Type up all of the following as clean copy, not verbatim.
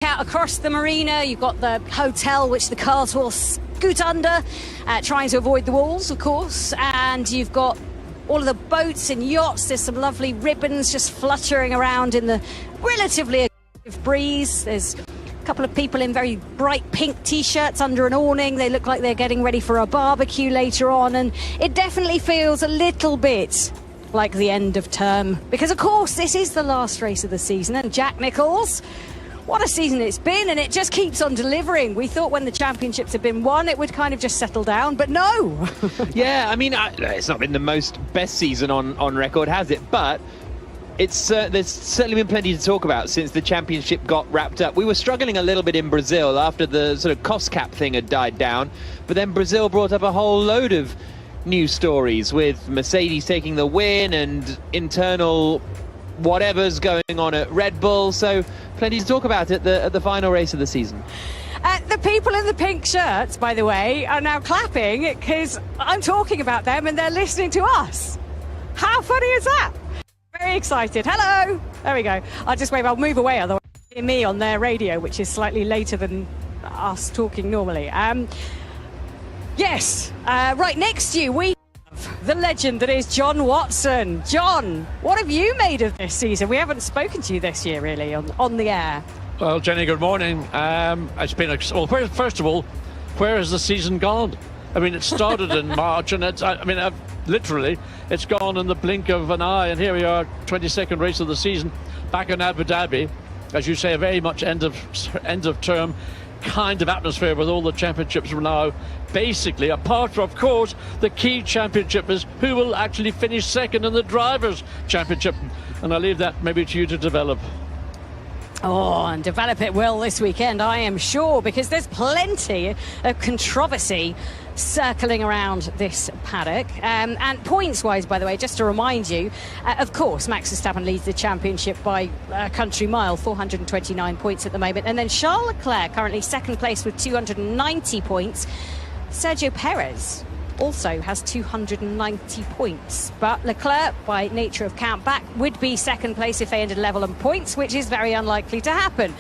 Out across the marina, you've got the hotel which the cars will scoot under, trying to avoid the walls, of course, and you've got all of the boats and yachts. There's some lovely ribbons just fluttering around in the relatively aggressive breeze. There's a couple of people in very bright pink t-shirts under an awning. They look like they're getting ready for a barbecue later on, and it definitely feels a little bit like the end of term, because of course this is the last race of the season, and Jack Nicholls, what a season it's been, and it just keeps on delivering. We thought when the championships had been won, it would kind of just settle down, but no. Yeah, I mean, it's not been the best season on record, has it? But there's certainly been plenty to talk about since the championship got wrapped up. We were struggling a little bit in Brazil after the sort of cost cap thing had died down, but then Brazil brought up a whole load of new stories with Mercedes taking the win and internal whatever's going on at Red Bull, so plenty to talk about at the final race of the season. The people in the pink shirts, by the way, are now clapping because I'm talking about them and they're listening to us. How funny is that? Very excited. Hello. There we go. I'll just wave. I'll move away, otherwise you'll hear me on their radio, which is slightly later than us talking normally. Yes. Right next to you, we the legend that is John Watson. John, what have you made of this season? We haven't spoken to you this year, really, on the air. Well, Jenny, good morning. It's been first of all, where has the season gone? I mean, it started in March, and literally, it's gone in the blink of an eye, and here we are, 22nd race of the season, back in Abu Dhabi. As you say, a very much end of term kind of atmosphere with all the championships now basically, apart from, of course, the key championship is who will actually finish second in the Drivers' Championship, and I'll leave that maybe to you to develop. Oh, and develop it will this weekend, I am sure, because there's plenty of controversy circling around this paddock. And points-wise, by the way, just to remind you, of course, Max Verstappen leads the championship by a country mile, 429 points at the moment. And then Charles Leclerc, currently second place with 290 points. Sergio Perez also has 290 points, but Leclerc, by nature of count back, would be second place if they ended level on points, which is very unlikely to happen,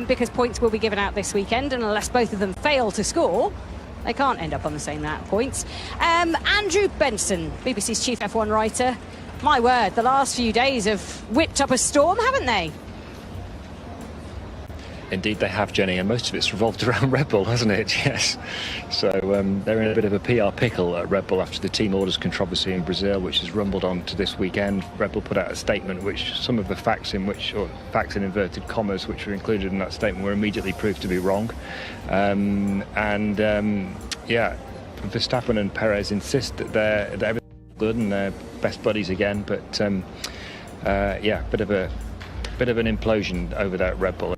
because points will be given out this weekend, and unless both of them fail to score, they can't end up on the same amount of points. Andrew Benson, BBC's chief F1 writer, my word, the last few days have whipped up a storm, haven't they? Indeed they have, Jenny, and most of it's revolved around Red Bull, hasn't it? Yes. So they're in a bit of a PR pickle at Red Bull after the team orders controversy in Brazil, which has rumbled on to this weekend. Red Bull put out a statement which some of the facts in inverted commas which were included in that statement were immediately proved to be wrong. Yeah, Verstappen and Perez insist that everything's good and they're best buddies again, but yeah, bit of an implosion over there at Red Bull.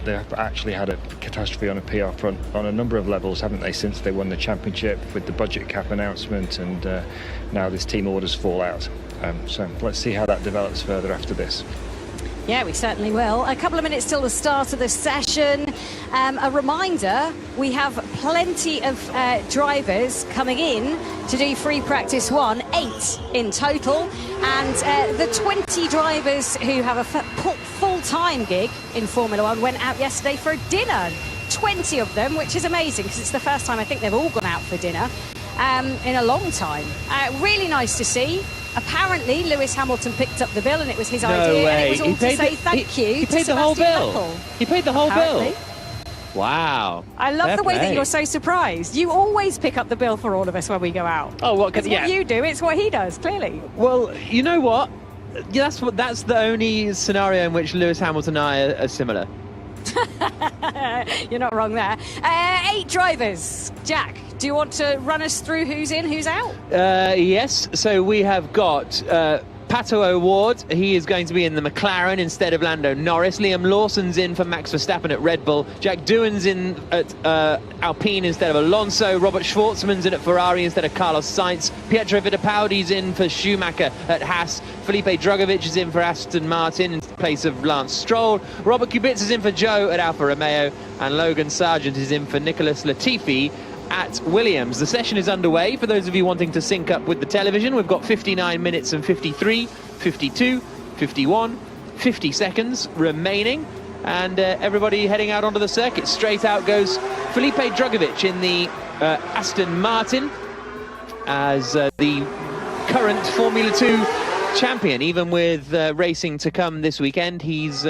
They've actually had a catastrophe on a PR front on a number of levels, haven't they, since they won the championship with the budget cap announcement and now this team orders fallout. So let's see how that develops further after this. Yeah, we certainly will. A couple of minutes till the start of the session. A reminder, we have plenty of drivers coming in to do free practice 1, 8 in total. And the 20 drivers who have a full-time gig in Formula 1 went out yesterday for a dinner. 20 of them, which is amazing because it's the first time I think they've all gone out for dinner in a long time. Really nice to see. Apparently, Lewis Hamilton picked up the bill, and it was his idea, and it was all to say thank you. He paid the whole bill. He paid the whole bill. Wow! I love the way that you're so surprised. You always pick up the bill for all of us when we go out. Oh, what? It's what you do. It's what he does. Clearly. Well, you know what? That's the only scenario in which Lewis Hamilton and I are similar. You're not wrong there. 8 drivers. Jack, do you want to run us through who's in, who's out? Yes. So we have got Pato O'Ward. He is going to be in the McLaren instead of Lando Norris. Liam Lawson's in for Max Verstappen at Red Bull. Jack Doohan's in at Alpine instead of Alonso. Robert Schwartzman's in at Ferrari instead of Carlos Sainz. Pietro Fittipaldi's in for Schumacher at Haas. Felipe Drugovich is in for Aston Martin in place of Lance Stroll. Robert Kubica is in for Joe at Alfa Romeo. And Logan Sargent is in for Nicholas Latifi at Williams. The session is underway. For those of you wanting to sync up with the television, we've got 59 minutes and 53, 52, 51, 50 seconds remaining. and everybody heading out onto the circuit. Straight out goes Felipe Drugovich in the Aston Martin as the current Formula 2 champion. Even with racing to come this weekend, he's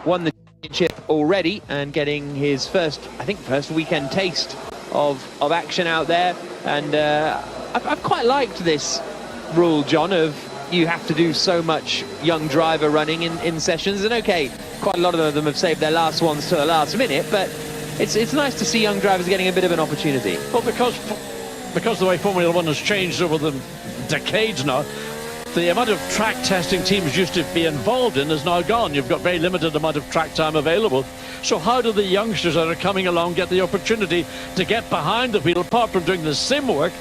won the championship already and getting his first weekend taste of action out there. And I've quite liked this rule, John, of you have to do so much young driver running in sessions. And okay, quite a lot of them have saved their last ones to the last minute, but it's nice to see young drivers getting a bit of an opportunity. Well, because the way Formula 1 has changed over the decades now, the amount of track testing teams used to be involved in is now gone. You've got very limited amount of track time available. So how do the youngsters that are coming along get the opportunity to get behind the wheel, apart from doing the sim work,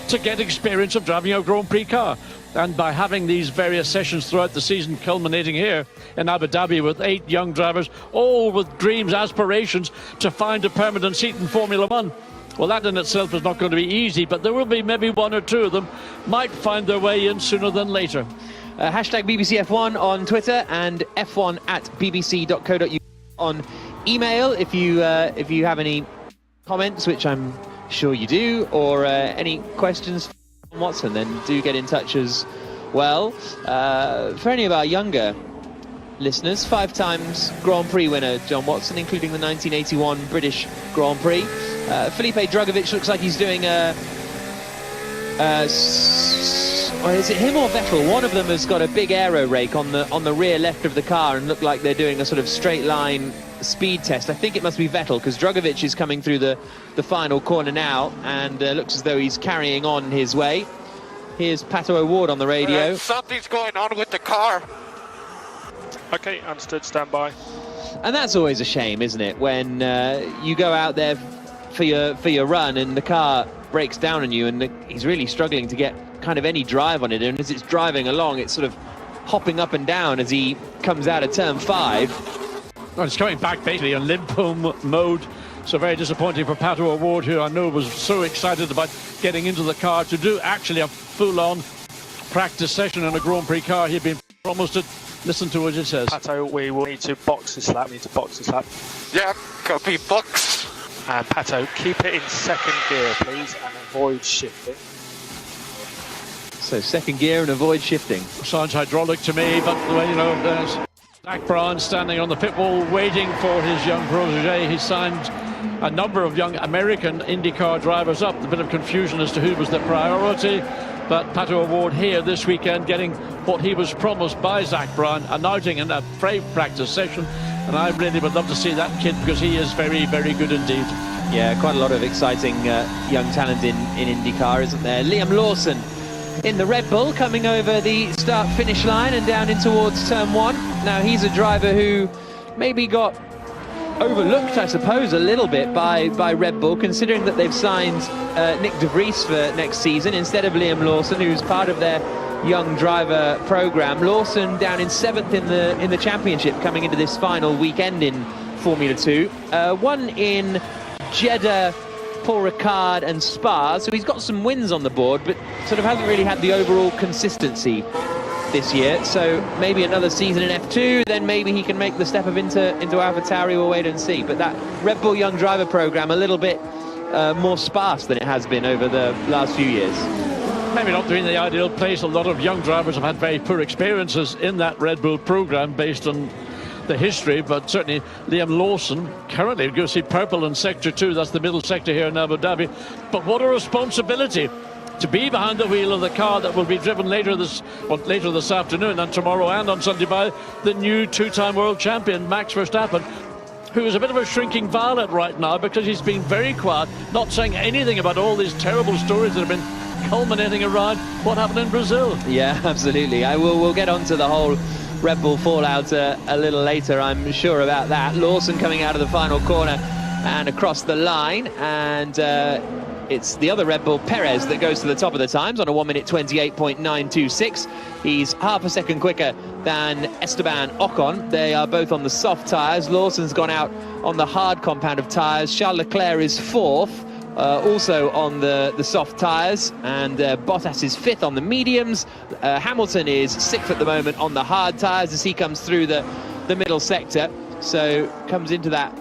to get experience of driving a Grand Prix car? And by having these various sessions throughout the season, culminating here in Abu Dhabi with 8 young drivers, all with dreams, aspirations to find a permanent seat in Formula 1. Well, that in itself is not going to be easy, but there will be maybe 1 or 2 of them might find their way in sooner than later. Hashtag BBC F1 on Twitter and f1@bbc.co.uk on email if you have any comments, which I'm sure you do, or any questions from Watson, then do get in touch as well. For any of our younger listeners, 5 times Grand Prix winner John Watson, including the 1981 British Grand Prix. Felipe Drugovich looks like he's doing is it him or Vettel? One of them has got a big aero rake on the rear left of the car and look like they're doing a sort of straight line speed test. I think it must be Vettel, because Drugovich is coming through the final corner now and looks as though he's carrying on his way. Here's Pato O'Ward on the radio. Something's going on with the car. Okay, understood, stand by. And that's always a shame, isn't it, when you go out there for your run and the car breaks down on you, and he's really struggling to get kind of any drive on it, and as it's driving along, it's sort of hopping up and down as he comes out of turn 5. Well, it's coming back basically in limbo mode, so very disappointing for Pato O'Ward, who I know was so excited about getting into the car to do actually a full-on practice session in a Grand Prix car. He'd been promised it. Listen to what it says. Pato, we will need to box this lap. Yeah, copy, box. And Pato, keep it in 2nd gear, please, and avoid shifting. So 2nd gear and avoid shifting. Sounds hydraulic to me, but the way, you know, there's Zach Brown standing on the pit wall waiting for his young protege. He signed a number of young American IndyCar drivers up. A bit of confusion as to who was the priority, but Pato O'Ward here this weekend getting what he was promised by Zach Brown, announcing in a free practice session. And I really would love to see that kid, because he is very, very good indeed. Yeah, quite a lot of exciting young talent in IndyCar, isn't there? Liam Lawson in the Red Bull coming over the start-finish line and down in towards turn 1. Now, he's a driver who maybe got overlooked, I suppose, a little bit by Red Bull, considering that they've signed Nick De Vries for next season instead of Liam Lawson, who's part of their young driver program. Lawson down in 7th in the championship coming into this final weekend in Formula 2. One in Jeddah, Paul Ricard and Spa, so he's got some wins on the board, but sort of hasn't really had the overall consistency this year. So maybe another season in F2, then maybe he can make the step up into AlphaTauri. We'll wait and see. But that Red Bull young driver program a little bit more sparse than it has been over the last few years. Maybe not in the ideal place. A lot of young drivers have had very poor experiences in that Red Bull program based on the history, but certainly Liam Lawson currently, you see purple in sector 2, that's the middle sector here in Abu Dhabi. But what a responsibility to be behind the wheel of the car that will be driven later this afternoon and tomorrow and on Sunday by the new 2-time world champion Max Verstappen, who is a bit of a shrinking violet right now because he's been very quiet, not saying anything about all these terrible stories that have been culminating around what happened in Brazil. Yeah, absolutely. We'll get on to the whole Red Bull fallout a little later, I'm sure about that. Lawson coming out of the final corner and across the line, and it's the other Red Bull, Perez, that goes to the top of the times on a 1 minute 28.926. He's half a second quicker than Esteban Ocon. They are both on the soft tyres. Lawson's gone out on the hard compound of tyres. Charles Leclerc is 4th. Also on the soft tyres, and Bottas is 5th on the mediums. Hamilton is 6th at the moment on the hard tyres as he comes through the middle sector. So comes into that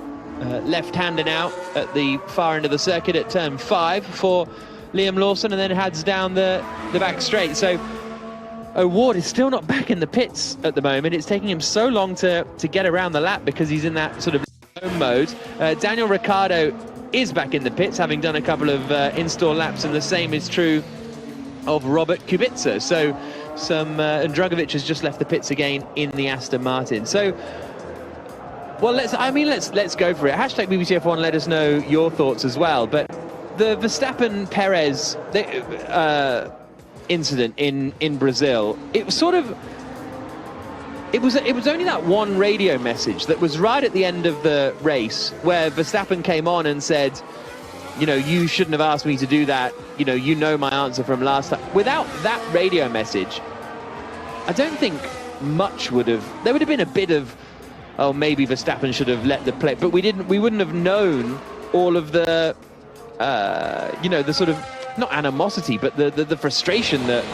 left-hander now at the far end of the circuit at turn 5 for Liam Lawson, and then heads down the back straight. So O'Ward is still not back in the pits at the moment. It's taking him so long to get around the lap because he's in that sort of home mode. Daniel Ricciardo is back in the pits, having done a couple of install laps, and the same is true of Robert Kubica. So and Dragovic has just left the pits again in the Aston Martin. So, well, let's go for it. Hashtag BBC F1, let us know your thoughts as well. But the Verstappen-Perez incident in Brazil, it was sort of, it was only that one radio message that was right at the end of the race where Verstappen came on and said, you know, you shouldn't have asked me to do that. You know my answer from last time. Without that radio message, I don't think much would have. There would have been a bit of, oh, maybe Verstappen should have let the play, but we wouldn't have known all of the, the sort of, not animosity, but the frustration that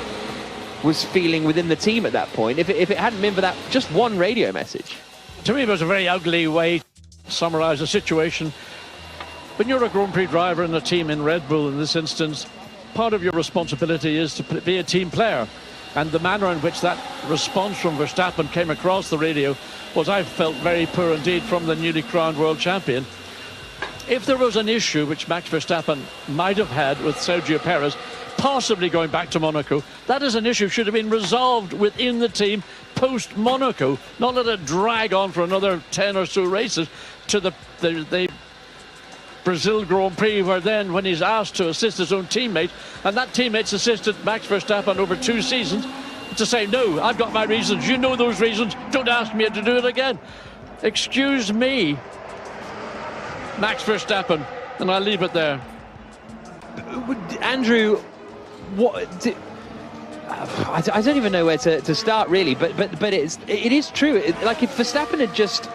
was feeling within the team at that point. If it hadn't been for that just one radio message. To me, it was a very ugly way to summarise the situation. When you're a Grand Prix driver in a team in Red Bull, in this instance, part of your responsibility is to be a team player. And the manner in which that response from Verstappen came across the radio was, I felt, very poor indeed from the newly crowned world champion. If there was an issue which Max Verstappen might have had with Sergio Perez, possibly going back to Monaco, that is an issue should have been resolved within the team post-Monaco, not let it drag on for another 10 or so races to the Brazil Grand Prix, where then when he's asked to assist his own teammate, and that teammate's assisted Max Verstappen over 2 seasons, to say, no, I've got my reasons, you know those reasons, don't ask me to do it again. Excuse me, Max Verstappen, and I'll leave it there. Andrew, I don't even know where to start really, but it is true. Like if Verstappen had just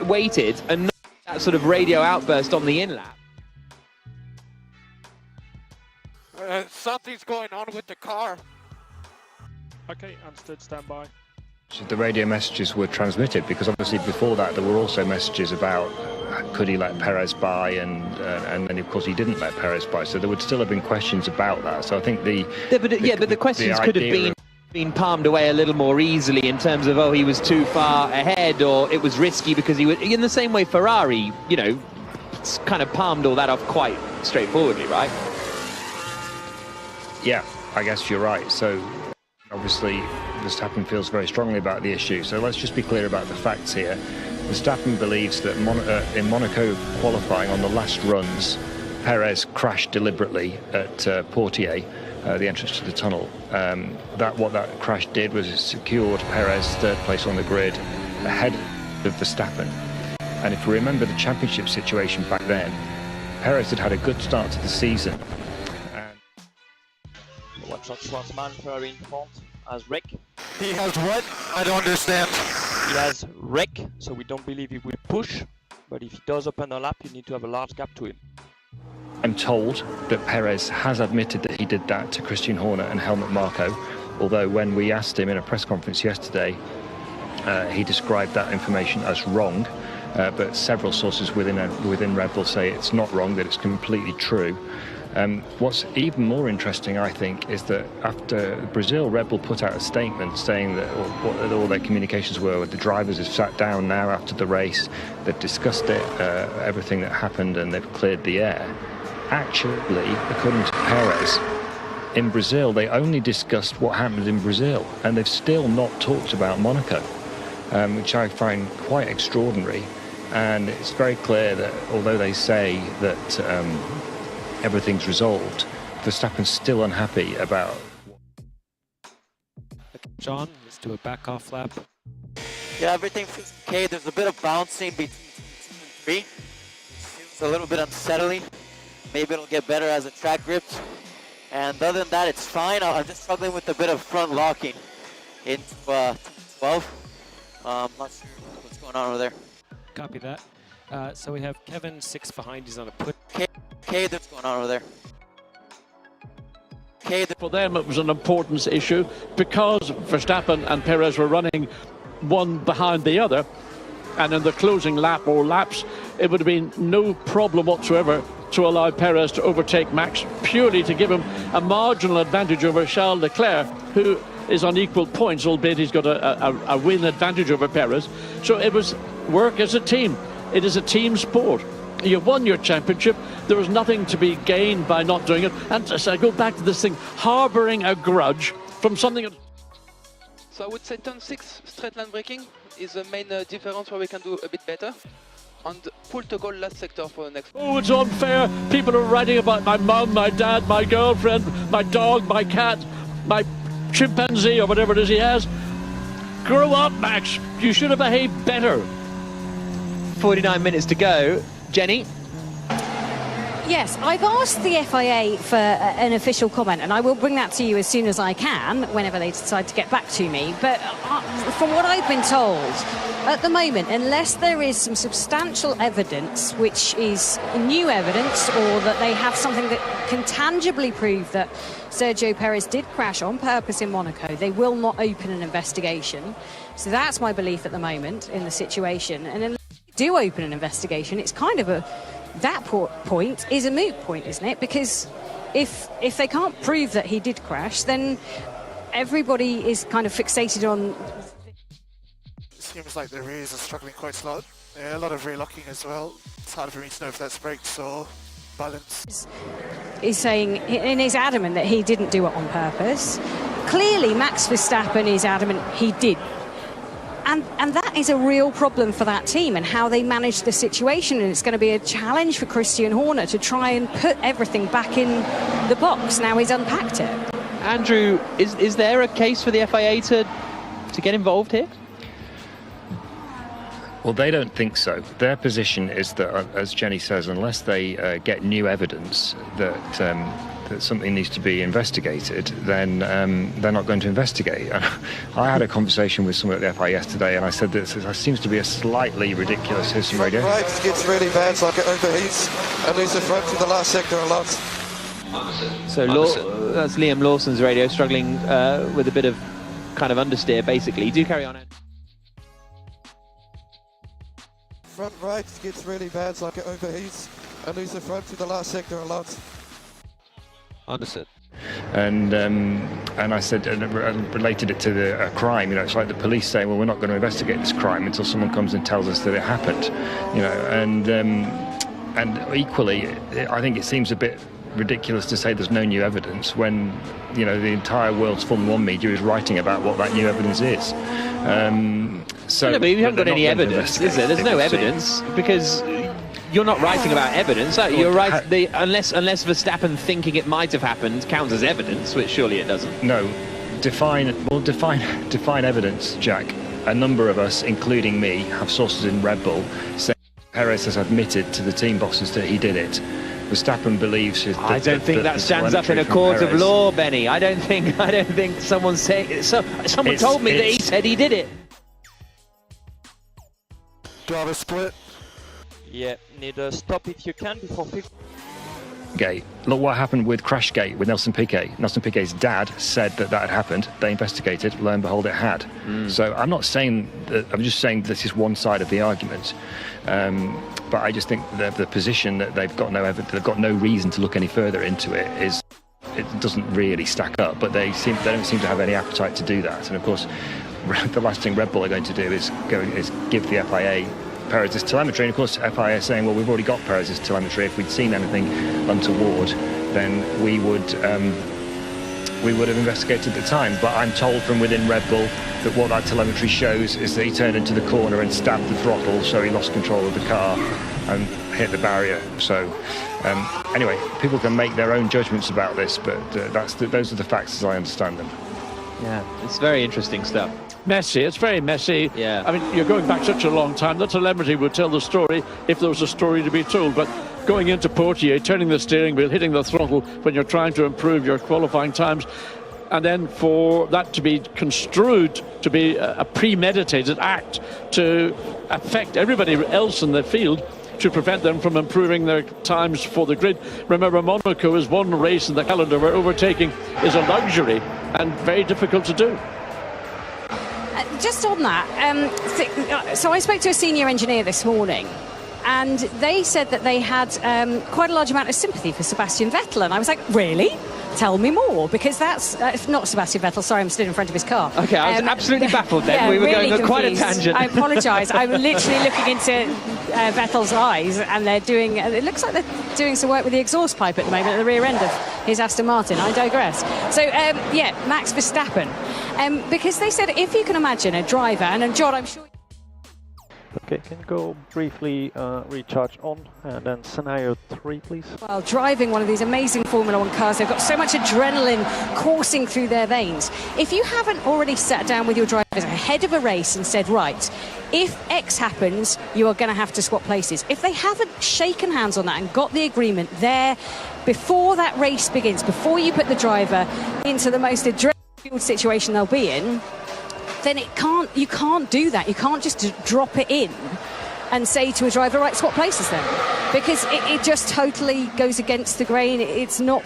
waited and not that sort of radio outburst on the in-lap. Something's going on with the car. Okay, understood, stand by. The radio messages were transmitted because obviously before that there were also messages about could he let Perez by, and then of course he didn't let Perez by, so there would still have been questions about that. So I think the questions could have been palmed away a little more easily in terms of, oh, he was too far ahead, or it was risky because he was in the same way Ferrari, kind of palmed all that off quite straightforwardly, right? Yeah, I guess you're right. So obviously Verstappen feels very strongly about the issue. So let's just be clear about the facts here. Verstappen believes that in Monaco qualifying on the last runs, Perez crashed deliberately at Portier, the entrance to the tunnel. What that crash did was it secured Perez third place on the grid ahead of Verstappen. And if we remember the championship situation back then, Perez had a good start to the season. Watch out, Schwarzman, Ferrari in front, as Rick. He has what? I don't understand. He has Rick, so we don't believe he will push, but if he does open a lap, you need to have a large gap to him. I'm told that Perez has admitted that he did that to Christian Horner and Helmut Marko, although when we asked him in a press conference yesterday, he described that information as wrong, but several sources within Red Bull say it's not wrong, that it's completely true. What's even more interesting, I think, is that after Brazil, Red Bull put out a statement saying that what all their communications were with the drivers have sat down now after the race, they've discussed it, everything that happened, and they've cleared the air. Actually, according to Perez, in Brazil, they only discussed what happened in Brazil, and they've still not talked about Monaco, which I find quite extraordinary. And it's very clear that although they say that everything's resolved, Verstappen's still unhappy about. John, let's do a back off lap. Yeah, everything feels okay. There's a bit of bouncing between 2 and 3. It's a little bit unsettling. Maybe it'll get better as the track grips. And other than that, it's fine. I'm just struggling with a bit of front locking into 12. I'm not sure what's going on over there. Copy that. So we have Kevin 6 behind. He's on a put. Okay, what's going on over there? For them, it was an importance issue because Verstappen and Perez were running one behind the other. And in the closing lap or laps, it would have been no problem whatsoever to allow Perez to overtake Max, purely to give him a marginal advantage over Charles Leclerc, who is on equal points, albeit he's got a win advantage over Perez. So it was work as a team. It is a team sport. You've won your championship. There was nothing to be gained by not doing it. And so I go back to this thing, harbouring a grudge from something. So I would say turn 6 straight line braking is the main difference where we can do a bit better. And pull to goal last sector for the next. Oh, it's unfair. People are writing about my mum, my dad, my girlfriend, my dog, my cat, my chimpanzee or whatever it is he has. Grow up, Max. You should have behaved better. 49 minutes to go. Jenny? Yes, I've asked the FIA for an official comment, and I will bring that to you as soon as I can, whenever they decide to get back to me. But from what I've been told, at the moment, unless there is some substantial evidence, which is new evidence, or that they have something that can tangibly prove that Sergio Perez did crash on purpose in Monaco, they will not open an investigation. So that's my belief at the moment in the situation. And unless they do open an investigation, it's kind of that point is a moot point, isn't it? Because if they can't prove that he did crash, then everybody is kind of fixated on. Seems like the rears are struggling quite a lot. Yeah, a lot of rear locking as well. It's hard for me to know if that's brakes or balance. He's saying, and he's adamant that he didn't do it on purpose. Clearly, Max Verstappen is adamant he did. And that is a real problem for that team and how they manage the situation. And it's going to be a challenge for Christian Horner to try and put everything back in the box now he's unpacked it. Andrew, is there a case for the FIA to get involved here? Well, they don't think so. Their position is that, as Jenny says, unless they get new evidence that something needs to be investigated, then they're not going to investigate. I had a conversation with someone at the FIA yesterday, and I said that there seems to be a slightly ridiculous system radio. Right, it's really bad, so I get overheats and lose the front to the last sector a lot. So that's Liam Lawson's radio, struggling with a bit of kind of understeer, basically. Do carry on, Andrew. Front right gets really bad, so I get overheats and lose the front to the last sector a lot. Understood. And I said, and related it to a crime. You know, it's like the police saying, well, we're not going to investigate this crime until someone comes and tells us that it happened. You know, and equally, I think it seems a bit ridiculous to say there's no new evidence when, you know, the entire world's Formula 1 media is writing about what that new evidence is. So, no, but you haven't got any evidence, is there? There's no evidence because you're not writing about evidence. You're right. Unless Verstappen thinking it might have happened counts as evidence, which surely it doesn't. No, define evidence, Jack. A number of us, including me, have sources in Red Bull saying Perez has admitted to the team bosses that he did it. Verstappen believes his. I don't think that stands up in a court of law, Benny. I don't think someone's saying. Someone told me that he said he did it. Driver split. Yeah, need a stop if you can before 50. Gate. Look what happened with Crashgate with Nelson Piquet. Nelson Piquet's dad said that had happened. They investigated. Lo and behold, it had. So I'm not saying that. I'm just saying this is one side of the argument. But I just think the position that they've got no reason to look any further into it doesn't really stack up. But they don't seem to have any appetite to do that. And of course, the last thing Red Bull are going to do is give the FIA Perez's telemetry. And of course, FIA is saying, well, we've already got Perez's telemetry. If we'd seen anything untoward, then we would have investigated at the time. But I'm told from within Red Bull that what that telemetry shows is that he turned into the corner and stabbed the throttle, so he lost control of the car and hit the barrier. So anyway, people can make their own judgments about this, but those are the facts as I understand them. Yeah, it's very interesting stuff. Messy, it's very messy. Yeah. I mean, you're going back such a long time. The telemetry would tell the story if there was a story to be told. But going into Portier, turning the steering wheel, hitting the throttle when you're trying to improve your qualifying times, and then for that to be construed to be a premeditated act to affect everybody else in the field, to prevent them from improving their times for the grid. Remember, Monaco is one race in the calendar where overtaking is a luxury and very difficult to do. just on that, so I spoke to a senior engineer this morning, and they said that they had quite a large amount of sympathy for Sebastian Vettel, and I was like, really? Tell me more, because that's not Sebastian Vettel. Sorry, I'm stood in front of his car. Okay, I was absolutely baffled then. Yeah, we were really going on quite a confused. tangent. I apologise. I'm literally looking into Vettel's eyes, and they're doing. It looks like they're doing some work with the exhaust pipe at the moment at the rear end of his Aston Martin. I digress. So yeah, Max Verstappen, because they said if you can imagine a driver, and John, I'm sure. Okay, can you go briefly recharge on, and then scenario 3, please? While driving one of these amazing Formula 1 cars, they've got so much adrenaline coursing through their veins. If you haven't already sat down with your drivers ahead of a race and said, right, if X happens, you are going to have to swap places. If they haven't shaken hands on that and got the agreement there before that race begins, before you put the driver into the most adrenaline-fueled situation they'll be in, then you can't do that. You can't just drop it in and say to a driver, right, swap places then, because it just totally goes against the grain. It's not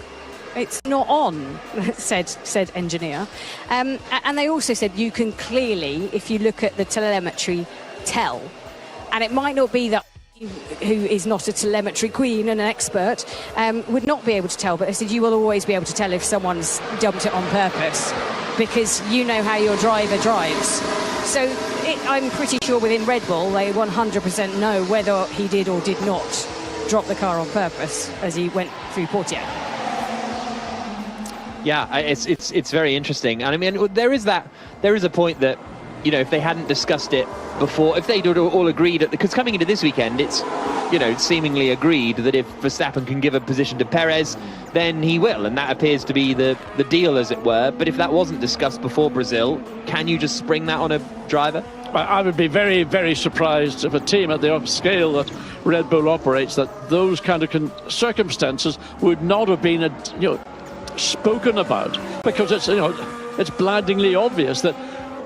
on, said engineer. And they also said you can clearly, if you look at the telemetry, tell. And it might not be that who is not a telemetry queen and an expert would not be able to tell, but they said you will always be able to tell if someone's dumped it on purpose, because you know how your driver drives. So I'm pretty sure within Red Bull they 100% know whether he did or did not drop the car on purpose as he went through Portier. Yeah, it's very interesting, and I mean there is a point that, you know, if they hadn't discussed it before, if they'd all agreed, because coming into this weekend, it's, you know, seemingly agreed that if Verstappen can give a position to Perez, then he will, and that appears to be the deal, as it were. But if that wasn't discussed before Brazil, can you just spring that on a driver? I would be very, very surprised if a team at the scale that Red Bull operates, that those kind of circumstances would not have been, spoken about, because it's blindingly obvious that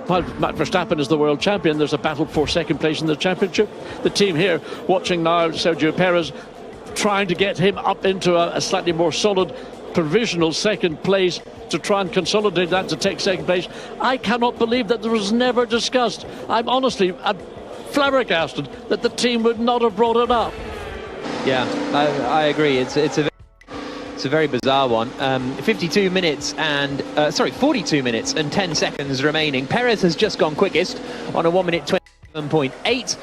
while Max Verstappen is the world champion, there's a battle for second place in the championship. The team here, watching now Sergio Perez, trying to get him up into a slightly more solid provisional second place to try and consolidate that to take second place. I cannot believe that there was never discussed. I'm flabbergasted that the team would not have brought it up. Yeah, I agree. It's a very bizarre one. 42 minutes and 10 seconds remaining. Perez has just gone quickest on a 1 minute 27.8,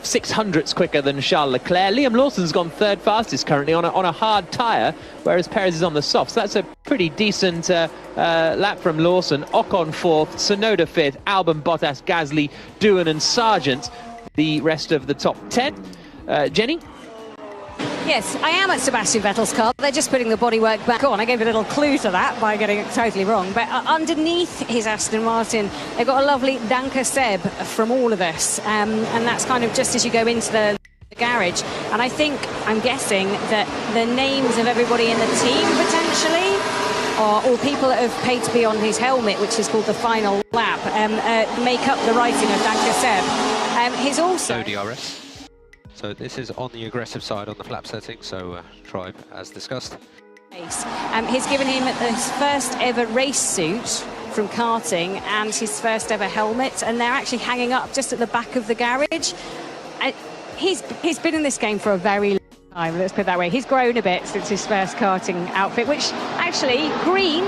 600ths quicker than Charles Leclerc. Liam Lawson's gone third fastest currently on a hard tyre, whereas Perez is on the soft. So that's a pretty decent lap from Lawson. Ocon fourth, Tsunoda fifth, Albon, Bottas, Gasly, Doohan and Sargent the rest of the top 10. Jenny? Yes, I am at Sebastian Vettel's car. They're just putting the bodywork back on. I gave a little clue to that by getting it totally wrong. But underneath his Aston Martin, they've got a lovely Danke Seb from all of us. And that's kind of just as you go into the garage. And I'm guessing that the names of everybody in the team, potentially, or people that have paid to be on his helmet, which is called the final lap, make up the writing of Danke Seb. He's also... DRS. So this is on the aggressive side on the flap setting, so tribe as discussed. He's given him his first ever race suit from karting and his first ever helmet, and they're actually hanging up just at the back of the garage. He's been in this game for a very long time, let's put it that way. He's grown a bit since his first karting outfit, which actually green,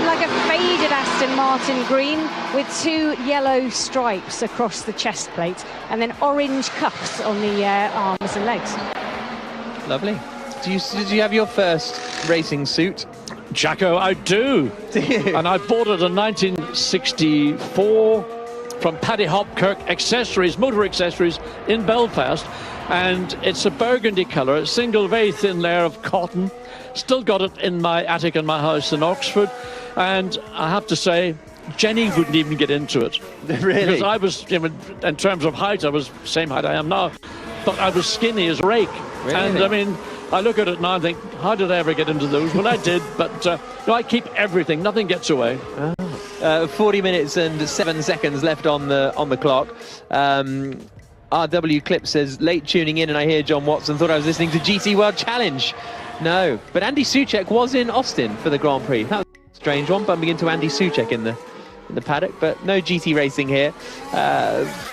like a faded Aston Martin green with 2 yellow stripes across the chest plate and then orange cuffs on the arms and legs. Lovely. Did you have your first racing suit? Jacko, I do. And I bought it in 1964 from Paddy Hopkirk Accessories, Motor Accessories in Belfast. And it's a burgundy colour, a single very thin layer of cotton. Still got it in my attic in my house in Oxford. And I have to say, Jenny wouldn't even get into it. Really? Because I was, in terms of height, I was the same height I am now, but I was skinny as a rake. Really? And I mean, I look at it now and think, how did I ever get into those? Well, I did, but I keep everything. Nothing gets away. 40 minutes and 7 seconds left on the clock. RW Clip says, late tuning in and I hear John Watson, thought I was listening to GT World Challenge. No, but Andy Soucek was in Austin for the Grand Prix. That was a strange one, bumping into Andy Soucek in the in the paddock, but no GT racing here.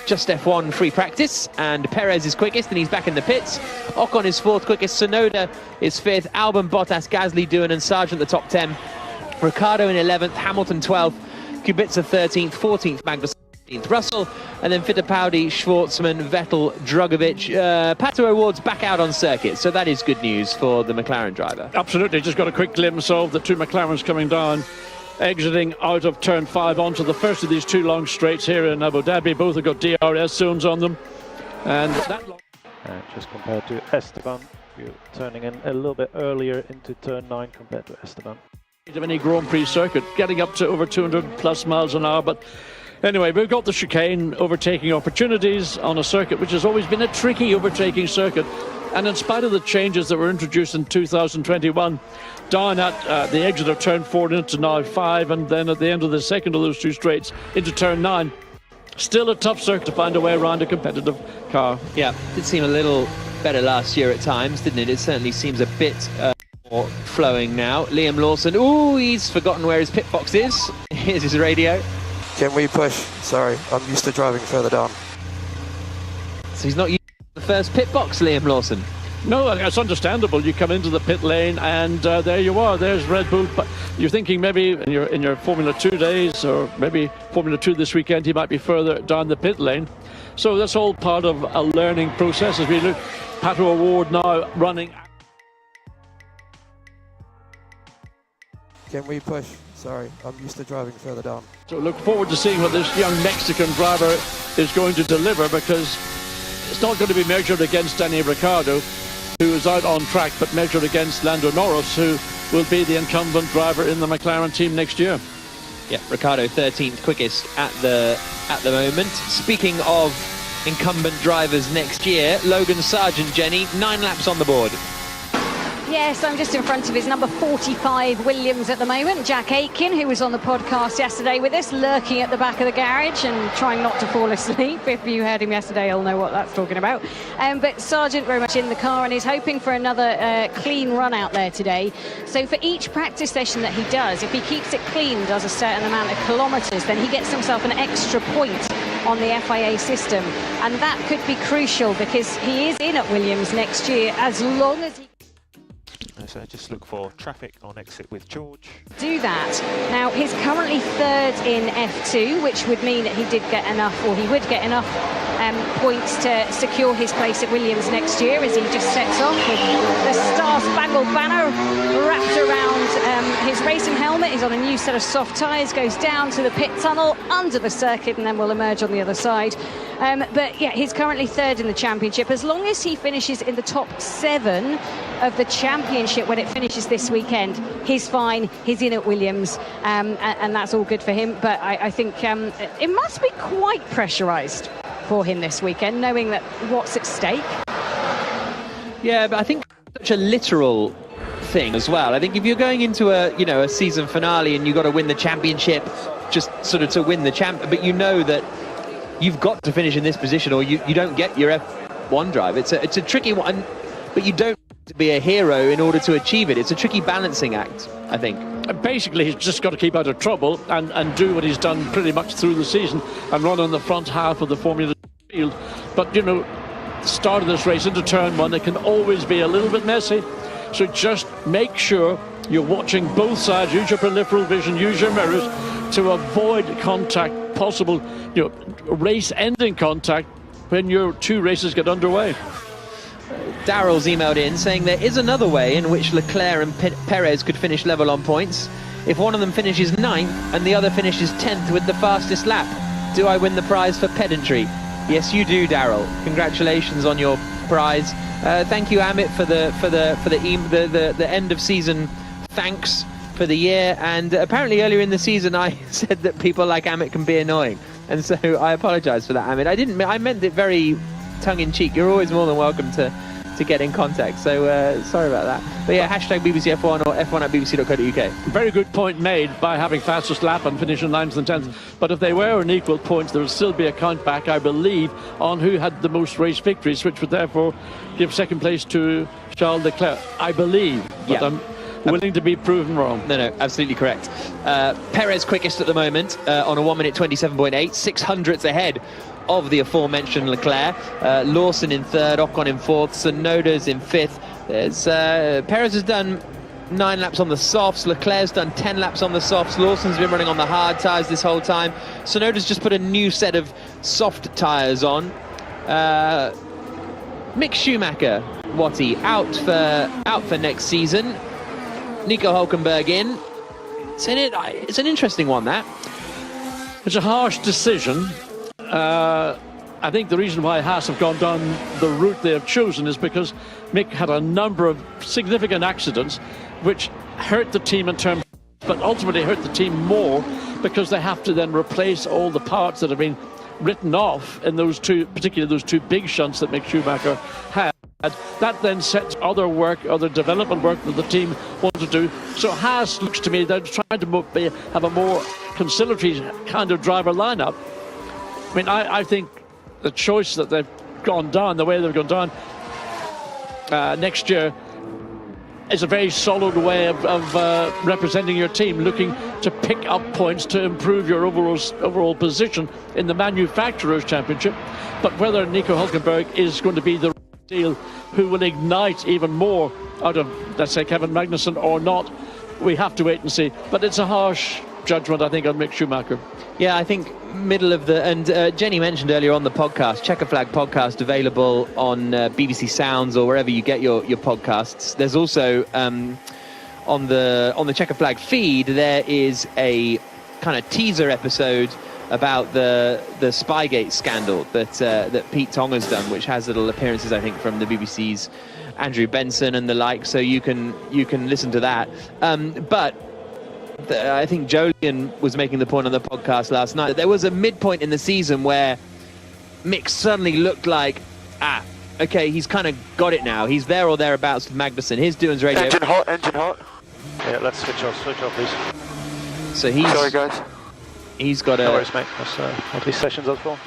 Just F1 free practice, and Perez is quickest, and he's back in the pits. Ocon is 4th quickest, Tsunoda is 5th, Albon, Bottas, Gasly, Doohan and Sargent the top 10. Ricciardo in 11th, Hamilton 12th, Kubica 13th, 14th, Magnussen 15th, Russell, and then Fittipaldi, Schwartzman, Vettel, Drugovich. Pato O'Ward's back out on circuit, so that is good news for the McLaren driver. Absolutely, just got a quick glimpse of the two McLarens coming down, exiting out of turn 5 onto the first of these 2 long straights here in Abu Dhabi. Both have got DRS zones on them, and that long... just compared to Esteban, you're turning in a little bit earlier into turn 9 compared to Esteban. Of any Grand Prix circuit, getting up to over 200 plus miles an hour, but anyway, we've got the chicane, overtaking opportunities on a circuit which has always been a tricky overtaking circuit, and in spite of the changes that were introduced in 2021, down at the exit of turn 4 into now 5, and then at the end of the second of those 2 straights into turn 9, still a tough circuit to find a way around a competitive car. Yeah, did seem a little better last year at times, didn't it? It certainly seems a bit more flowing now. Liam Lawson, ooh, he's forgotten where his pit box is. Here's his radio. Can we push? Sorry, I'm used to driving further down. So he's not used to the first pit box, Liam Lawson. No, it's understandable. You come into the pit lane and there you are. There's Red Bull. But you're thinking maybe in your Formula 2 days, or maybe Formula 2 this weekend, he might be further down the pit lane. So that's all part of a learning process as we look. Pato O'Ward now running. Can we push? Sorry, I'm used to driving further down. So look forward to seeing what this young Mexican driver is going to deliver, because it's not going to be measured against Danny Ricciardo, who is out on track, but measured against Lando Norris, who will be the incumbent driver in the McLaren team next year. Yeah, Ricciardo 13th quickest at the moment. Speaking of incumbent drivers next year, Logan Sargent, Jenny, 9 laps on the board. Yes, I'm just in front of his number 45 Williams at the moment, Jack Aitken, who was on the podcast yesterday with us, lurking at the back of the garage and trying not to fall asleep. If you heard him yesterday, you'll know what that's talking about. But Sargent very much in the car and is hoping for another clean run out there today. So for each practice session that he does, if he keeps it clean, does a certain amount of kilometres, then he gets himself an extra point on the FIA system. And that could be crucial, because he is in at Williams next year, as long as he... So just look for traffic on exit with George. Do that. Now, he's currently 3rd in F2, which would mean that he did get enough, or he would get enough points to secure his place at Williams next year, as he just sets off with the Star-Spangled Banner wrapped around his racing helmet. He's on a new set of soft tyres, goes down to the pit tunnel under the circuit, and then will emerge on the other side. But yeah, he's currently 3rd in the championship. As long as he finishes in the top 7 of the championship when it finishes this weekend, he's fine. He's in at Williams, and that's all good for him. But I think it must be quite pressurised for him this weekend, knowing that what's at stake. Yeah, but I think such a literal thing as well. I think if you're going into a season finale and you've got to win the championship, just sort of to win the champ, but you know that you've got to finish in this position, or you don't get your F1 drive. It's a tricky one, but you don't have to be a hero in order to achieve it. It's a tricky balancing act, I think. Basically, he's just got to keep out of trouble and do what he's done pretty much through the season and run on the front half of the Formula field. But, the start of this race into turn 1, it can always be a little bit messy. So just make sure you're watching both sides, use your peripheral vision, use your mirrors to avoid contact, possible race-ending contact when your 2 races get underway. Daryl's emailed in saying there is another way in which Leclerc and Perez could finish level on points. If one of them finishes 9th and the other finishes 10th with the fastest lap, do I win the prize for pedantry? Yes, you do, Daryl. Congratulations on your prize. Thank you, Amit, for the end of season thanks for the year. And apparently earlier in the season I said that people like Amit can be annoying, and so I apologise for that, Amit. I meant it very tongue-in-cheek. You're always more than welcome to get in contact, so sorry about that. But yeah, hashtag BBC F1 or F1@bbc.co.uk. Very good point made by having fastest lap and finishing 9th and 10th. But if they were in equal points, there would still be a count back, I believe, on who had the most race victories, which would therefore give second place to Charles Leclerc, I believe. But willing to be proven wrong. No, absolutely correct. Perez quickest at the moment on a 1 minute 27.8, 600ths ahead of the aforementioned Leclerc. Lawson in third, Ocon in fourth, Tsunoda's in fifth. Perez has done 9 laps on the softs, Leclerc's done 10 laps on the softs, Lawson's been running on the hard tyres this whole time. Tsunoda's just put a new set of soft tyres on. Mick Schumacher, Watty, out for next season. Nico Hülkenberg in. It's an interesting one, that. It's a harsh decision. I think the reason why Haas have gone down the route they have chosen is because Mick had a number of significant accidents which hurt the team in terms, but ultimately hurt the team more because they have to then replace all the parts that have been written off in those two, particularly those 2 big shunts that Mick Schumacher had. That then sets other development work that the team want to do. So Haas looks to me they're trying to have a more conciliatory kind of driver lineup. I mean, I think the choice that they've gone down, the way they've gone down next year, is a very solid way of representing your team, looking to pick up points to improve your overall position in the Manufacturers' Championship. But whether Nico Hülkenberg is going to be the deal who will ignite even more out of, let's say, Kevin Magnussen or not, we have to wait and see. But it's a harsh judgment, I think, on Mick Schumacher. Yeah, I think middle of the... And Jenny mentioned earlier on the podcast, Checker Flag podcast, available on BBC Sounds or wherever you get your podcasts. There's also, on the Checker Flag feed, there is a kind of teaser episode about the Spygate scandal that Pete Tong has done, which has little appearances, I think, from the BBC's Andrew Benson and the like, so you can listen to that. But I think Jolien was making the point on the podcast last night that there was a midpoint in the season where Mick suddenly looked like, okay, he's kind of got it now. He's there or thereabouts with Magnussen. Here's Doohan's radio. Engine hot. Yeah, let's switch off, please. So he's... Sorry, guys. He's got No a worries, mate. That's what these sessions are for.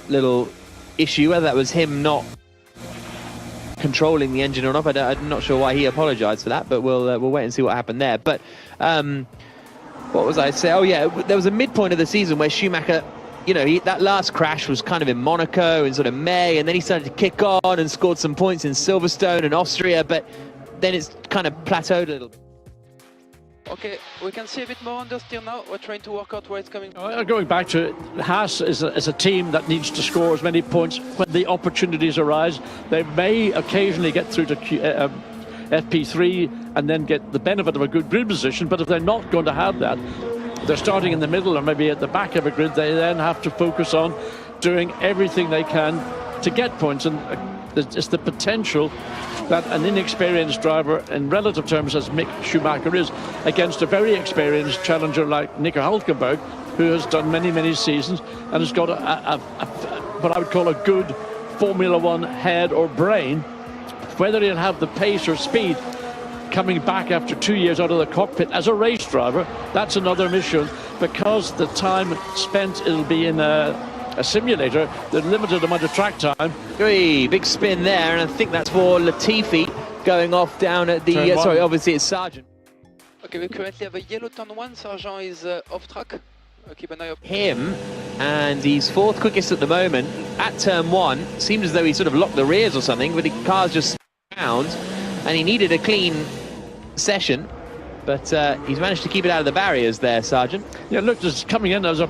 little issue, whether that was him not controlling the engine or not. I'm not sure why he apologised for that, but we'll wait and see what happened there. But what was I saying? Oh yeah, there was a midpoint of the season where Schumacher, that last crash was kind of in Monaco in sort of May, and then he started to kick on and scored some points in Silverstone and Austria, but then it's kind of plateaued a little bit. Okay, we can see a bit more understeer now. We're trying to work out where it's coming from. Going back to it, Haas is a team that needs to score as many points when the opportunities arise. They may occasionally get through to FP3 and then get the benefit of a good grid position, but if they're not going to have that, they're starting in the middle or maybe at the back of a grid, they then have to focus on doing everything they can to get points. And it's the potential that an inexperienced driver, in relative terms as Mick Schumacher is, against a very experienced challenger like Nico Hülkenberg, who has done many, many seasons and has got what I would call a good Formula One head or brain. Whether he'll have the pace or speed coming back after 2 years out of the cockpit as a race driver, that's another mission, because the time spent it'll be in a simulator, the limited amount of track time. Big spin there, and I think that's for Latifi going off down at the... sorry, obviously it's Sargent. Okay, we currently have a yellow turn 1. Sargent is off track. Keep an eye up. Him, and he's 4th quickest at the moment at turn 1. Seemed as though he sort of locked the rears or something, but the car's just around, and he needed a clean session. But he's managed to keep it out of the barriers there, Sargent. Yeah, look, there's coming in as a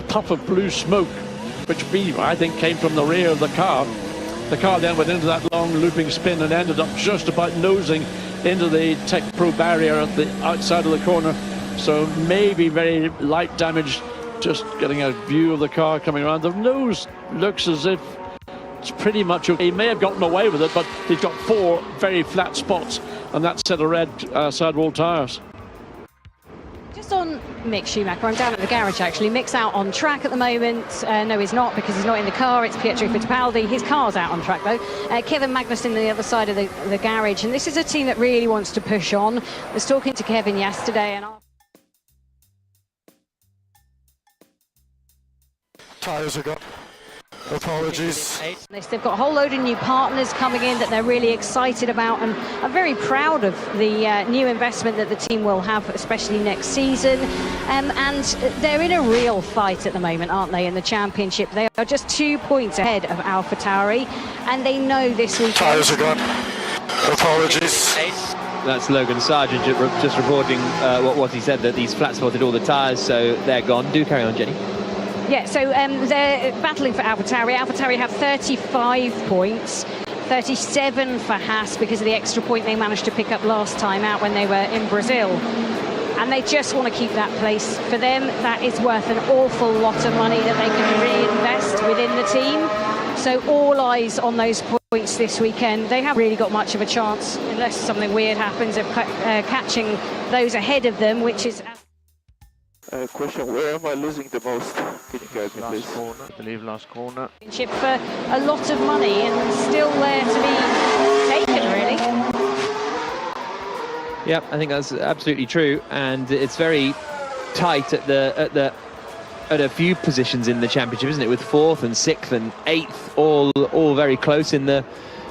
puff of blue smoke, which I think came from the rear of the car. The car then went into that long looping spin and ended up just about nosing into the Tech Pro barrier at the outside of the corner. So maybe very light damage, just getting a view of the car coming around. The nose looks as if it's pretty much okay. He may have gotten away with it, but he's got 4 very flat spots on that set of red sidewall tyres. Just on Mick Schumacher, I'm down at the garage actually. Mick's out on track at the moment. No, he's not, because he's not in the car. It's Pietro Fittipaldi. His car's out on track though. Kevin Magnussen on the other side of the garage. And this is a team that really wants to push on. I was talking to Kevin yesterday and... Tyres are gone. Apologies. They've got a whole load of new partners coming in that they're really excited about, and I'm very proud of the new investment that the team will have, especially next season. And they're in a real fight at the moment, aren't they, in the championship? They are just 2 points ahead of AlphaTauri, and they know this weekend. Tyres are gone. Apologies. That's Logan Sargent just reporting what he said, that he's flat spotted all the tyres, so they're gone. Do carry on, Jenny. Yeah, so they're battling for AlphaTauri. AlphaTauri have 35 points, 37 for Haas because of the extra point they managed to pick up last time out when they were in Brazil. And they just want to keep that place. For them, that is worth an awful lot of money that they can reinvest within the team. So all eyes on those points this weekend. They haven't really got much of a chance, unless something weird happens, of catching those ahead of them, which is... Question, where am I losing the most? Can you guide me, please? Corner, I believe last corner. For a lot of money and still there to be taken, really. Yep, I think that's absolutely true, and it's very tight at a few positions in the championship, isn't it? With 4th and 6th and 8th, all very close in the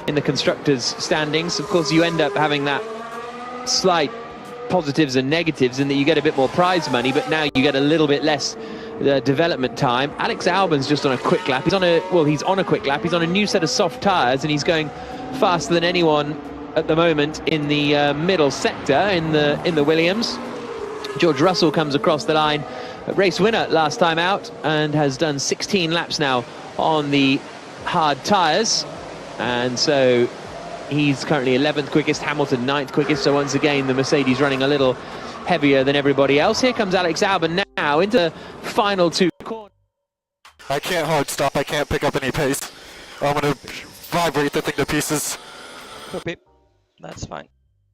constructors' standings. Of course, you end up having that slight positives and negatives in that you get a bit more prize money, but now you get a little bit less development time. Alex Albon's just on a quick lap. He's on a quick lap. He's on a new set of soft tyres, and he's going faster than anyone at the moment in the middle sector in the Williams. George Russell comes across the line, race winner last time out, and has done 16 laps now on the hard tyres, and so he's currently 11th quickest, Hamilton 9th quickest, so once again the Mercedes running a little heavier than everybody else. Here comes Alex Albon now into the final 2 corners. I can't hard stop, I can't pick up any pace. I'm going to vibrate the thing to pieces. Copy. That's fine.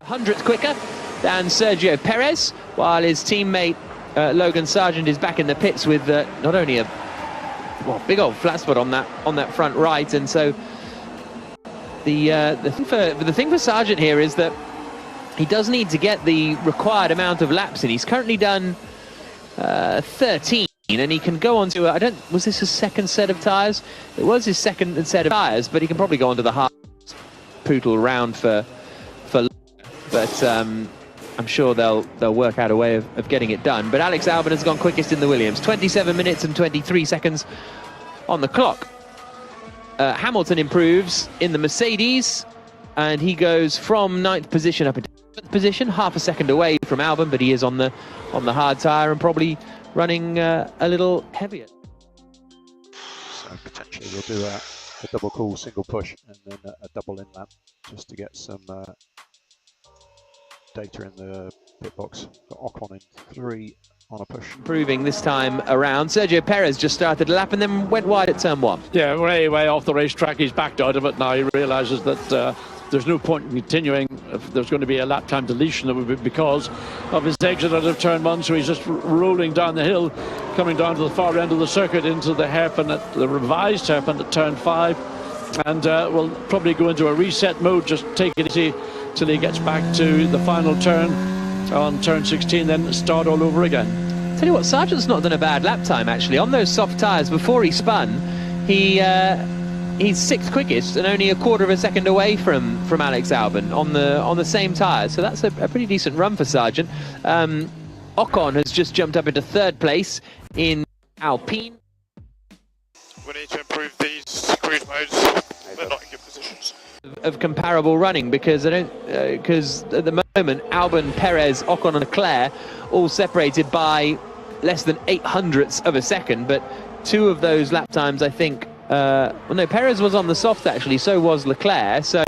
100th quicker than Sergio Perez, while his teammate Logan Sargent is back in the pits with not only a big old flat spot on that front right, and so the thing for Sargent here is that he does need to get the required amount of laps in. He's currently done 13, and he can go on to was this his second set of tyres? It was his second set of tyres, but he can probably go on to the hard poodle round for but I'm sure they'll work out a way of getting it done. But Alex Albon has gone quickest in the Williams, 27 minutes and 23 seconds on the clock. Hamilton improves in the Mercedes, and he goes from 9th position up into 7th position, half a second away from Albon, but he is on the hard tyre and probably running a little heavier. So potentially we'll do a double call, single push, and then a double in lap just to get some data in the pit box. Got Ocon in 3 on a push. Improving this time around. Sergio Perez just started a lap and then went wide at turn 1. Yeah, way off the racetrack. He's backed out of it now. He realises that there's no point in continuing if there's going to be a lap time deletion. That would be because of his exit out of turn 1. So he's just rolling down the hill, coming down to the far end of the circuit into the hairpin, at the revised hairpin at turn 5. And we'll probably go into a reset mode, just take it easy till he gets back to the final turn on turn 16, then start all over again. Tell you what, Sargent's not done a bad lap time actually. On those soft tyres before he spun, he's 6th quickest and only a quarter of a second away from Alex Albon on the same tyres. So that's a pretty decent run for Sargent. Ocon has just jumped up into 3rd place in Alpine. We need to improve these cruise modes. They're not in good positions. Of comparable running, because because at the moment Albon, Perez, Ocon and Leclerc all separated by less than 0.08 of a second, but 2 of those lap times I think Perez was on the soft actually, so was Leclerc. So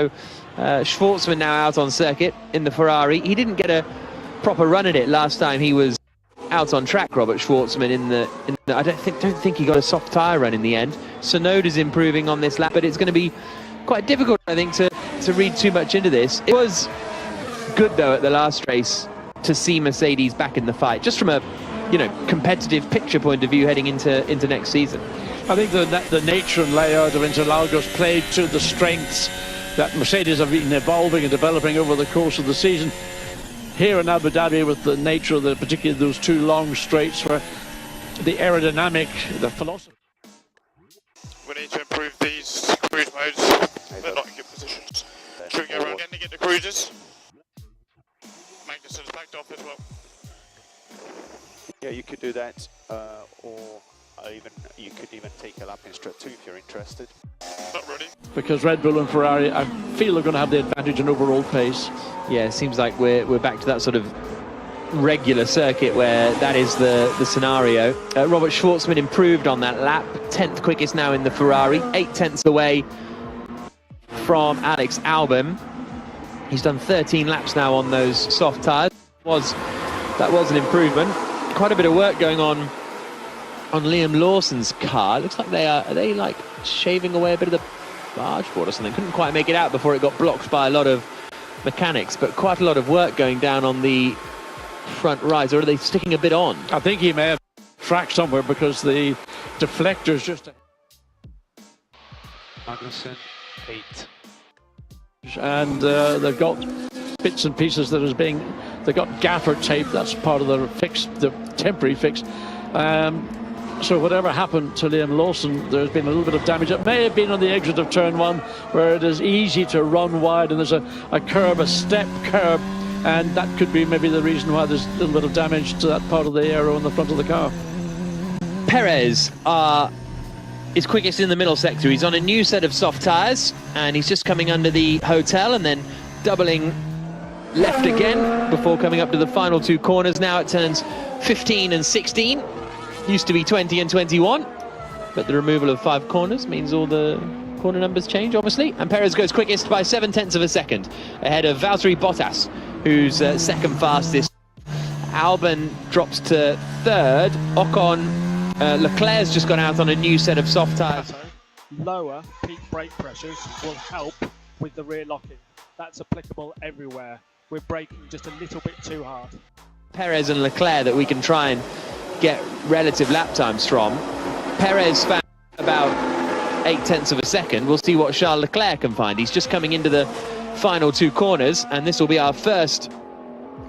Schwartzman now out on circuit in the Ferrari. He didn't get a proper run at it last time he was out on track, Robert Schwartzman, in the I don't think he got a soft tyre run in the end. Tsunoda's improving on this lap, but it's going to be quite difficult, I think, to read too much into this. It was good though at the last race to see Mercedes back in the fight, just from a competitive picture point of view heading into next season. I think the nature and layout of Interlagos played to the strengths that Mercedes have been evolving and developing over the course of the season. Here in Abu Dhabi, with the nature of particularly those 2 long straights, where the aerodynamic, the philosophy. We need to improve these cruise modes. They're not in good positions. Should we go around again to get the cruisers? Magnussen's backed off as well. Yeah, you could do that, or even you could even take a lap in straight 2 if you're interested. Not ready. Because Red Bull and Ferrari, I feel, are going to have the advantage in overall pace. Yeah, it seems like we're back to that sort of regular circuit where that is the scenario. Robert Schwartzman improved on that lap, 10th quickest now in the Ferrari, 8 tenths away from Alex Albon. He's done 13 laps now on those soft tyres. That was an improvement. Quite a bit of work going on Liam Lawson's car. It looks like are they like shaving away a bit of the barge board or something? Couldn't quite make it out before it got blocked by a lot of mechanics, but quite a lot of work going down on the front right. Or are they sticking a bit on? I think he may have tracked somewhere because the deflector's just... Magnussen, 8. And they've got bits and pieces that is being... They've got gaffer tape, that's part of the fix, the temporary fix. So whatever happened to Liam Lawson, there's been a little bit of damage. It may have been on the exit of turn 1, where it is easy to run wide and there's a curb, a step curb, and that could be maybe the reason why there's a little bit of damage to that part of the aero in the front of the car. Perez is quickest in the middle sector. He's on a new set of soft tyres, and he's just coming under the hotel and then doubling left again before coming up to the final 2 corners. Now it turns 15 and 16. Used to be 20 and 21, but the removal of 5 corners means all the corner numbers change, obviously. And Perez goes quickest by 7 tenths of a second, ahead of Valtteri Bottas, who's second fastest. Albon drops to 3rd. Ocon, Leclerc's just gone out on a new set of soft tyres. Lower peak brake pressures will help with the rear locking. That's applicable everywhere. We're braking just a little bit too hard. Perez and Leclerc that we can try and get relative lap times from. Perez found about 8 tenths of a second. We'll see what Charles Leclerc can find. He's just coming into the final 2 corners, and this will be our first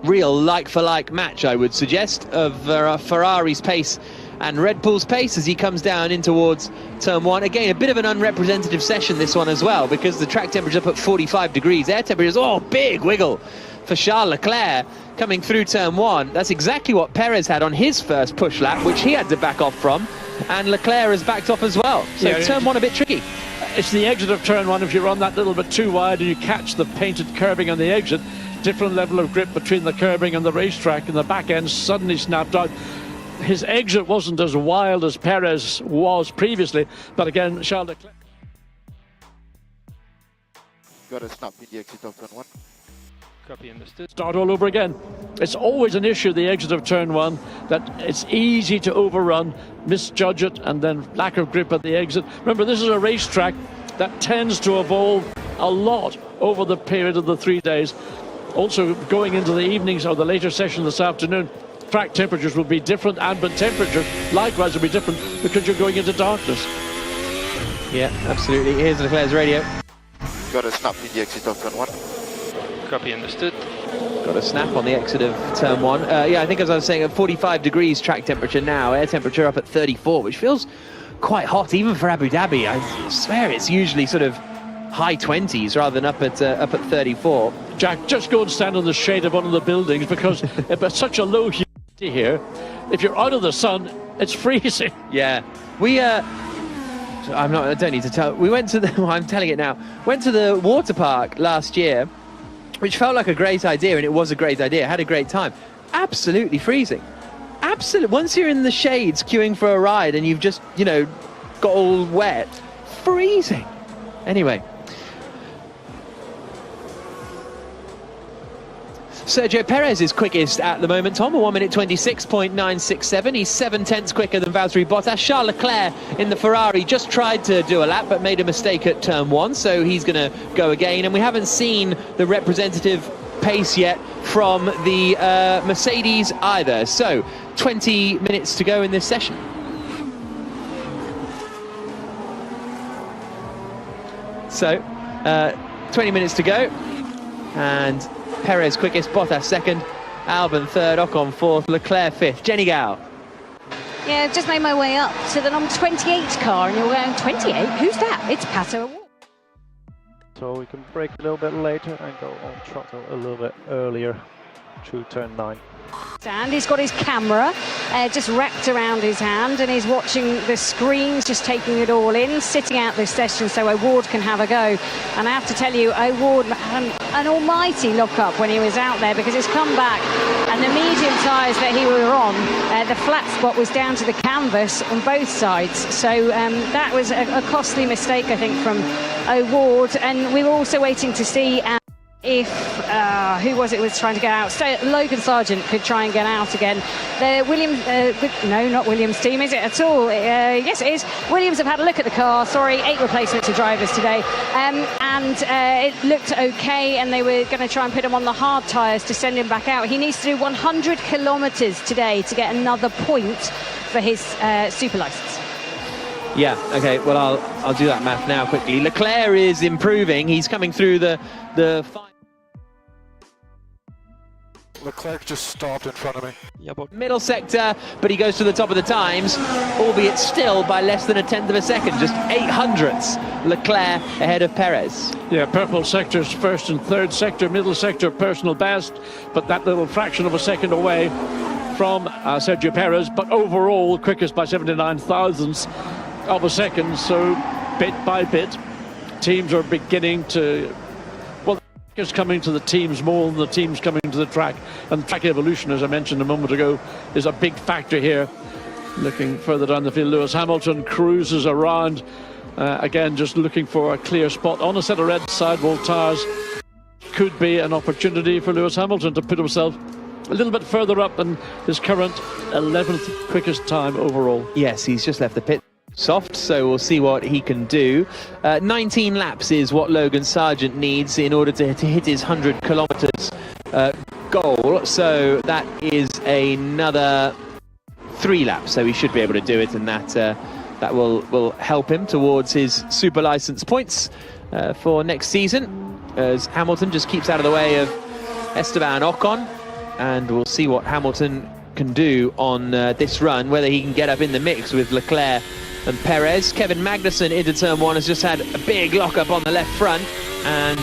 real like-for-like match, I would suggest, of Ferrari's pace and Red Bull's pace as he comes down in towards turn 1. Again, a bit of an unrepresentative session, this one as well, because the track temperature up at 45 degrees. Air temperatures, oh, big wiggle for Charles Leclerc coming through turn 1. That's exactly what Perez had on his first push lap, which he had to back off from, and Leclerc has backed off as well. So yeah, turn 1 a bit tricky. It's the exit of turn 1. If you run that little bit too wide and you catch the painted curbing on the exit, different level of grip between the curbing and the racetrack, and the back end suddenly snapped out. His exit wasn't as wild as Perez was previously, but again, Charles Leclerc. Got a snap in the exit of turn 1. Copy, understood. Start all over again. It's always an issue, the exit of turn 1, that it's easy to overrun, misjudge it, and then lack of grip at the exit. Remember, this is a racetrack that tends to evolve a lot over the period of the 3 days. Also, going into the evenings or the later session this afternoon, track temperatures will be different, ambient temperatures likewise will be different because you're going into darkness. Yeah, absolutely. Here's Leclerc's radio. Got a snap in the exit of turn 1. Copy, understood. Got a snap on the exit of turn 1. Yeah, I think as I was saying, at 45 degrees track temperature now, air temperature up at 34, which feels quite hot even for Abu Dhabi. I swear it's usually sort of high 20s rather than up at 34. Jack, just go and stand in the shade of one of the buildings because it's such a low humidity here. If you're out of the sun, it's freezing. Yeah, we I don't need to tell. We went to the. Well, I'm telling it now. Went to the water park last year, which felt like a great idea, and it was a great idea. Had a great time. Absolutely freezing. Absolutely. Once you're in the shades queuing for a ride, and you've just got all wet, freezing. Anyway. Sergio Perez is quickest at the moment, Tom, 1 minute 26.967. He's 7 tenths quicker than Valtteri Bottas. Charles Leclerc in the Ferrari just tried to do a lap but made a mistake at turn 1, so he's going to go again. And we haven't seen the representative pace yet from the Mercedes either. So 20 minutes to go in this session. So 20 minutes to go, and Perez quickest, Bottas second, Albon third, Ocon fourth, Leclerc fifth. Jenny Gao. Yeah, just made my way up to the number 28 car, and you're going, 28? Who's that? It's Pato Award. So we can brake a little bit later and go on throttle a little bit earlier through turn 9. And he's got his camera just wrapped around his hand, and he's watching the screens, just taking it all in, sitting out this session so O'Ward can have a go. And I have to tell you, O'Ward had an almighty lock-up when he was out there, because he's come back and the medium tyres that he was on, the flat spot was down to the canvas on both sides. So that was a costly mistake, I think, from O'Ward. And we were also waiting to see if who was trying to get out. So Logan Sargent could try and get out again. The Williams, no, not Williams team, is it at all? Yes, it is. Williams have had a look at the car. Sorry, 8 replacements of drivers today, and it looked okay. And they were going to try and put him on the hard tyres to send him back out. He needs to do 100 kilometres today to get another point for his super licence. Yeah, okay, well, I'll do that math now quickly. Leclerc is improving. He's coming through the Leclerc just stopped in front of me. Yeah, but middle sector, but he goes to the top of the times, albeit still by less than a tenth of a second, just 800ths. Leclerc ahead of Perez. Yeah, purple sector's first and third sector, middle sector personal best, but that little fraction of a second away from Sergio Perez, but overall quickest by 79 thousandths of a second. So bit by bit, teams are beginning to, well, is coming to the teams more than the teams coming to the track, and track evolution, as I mentioned a moment ago, is a big factor here. Looking further down the field, Lewis Hamilton cruises around again, just looking for a clear spot on a set of red sidewall tyres. Could be an opportunity for Lewis Hamilton to put himself a little bit further up than his current 11th quickest time overall. Yes, he's just left the pit soft, so we'll see what he can do. 19 laps is what Logan Sargent needs in order to hit his 100 kilometres goal, so that is another 3 laps, so he should be able to do it, and that will help him towards his super licence points for next season, as Hamilton just keeps out of the way of Esteban Ocon, and we'll see what Hamilton can do on this run, whether he can get up in the mix with Leclerc and Perez. Kevin Magnussen into turn 1 has just had a big lock-up on the left front, and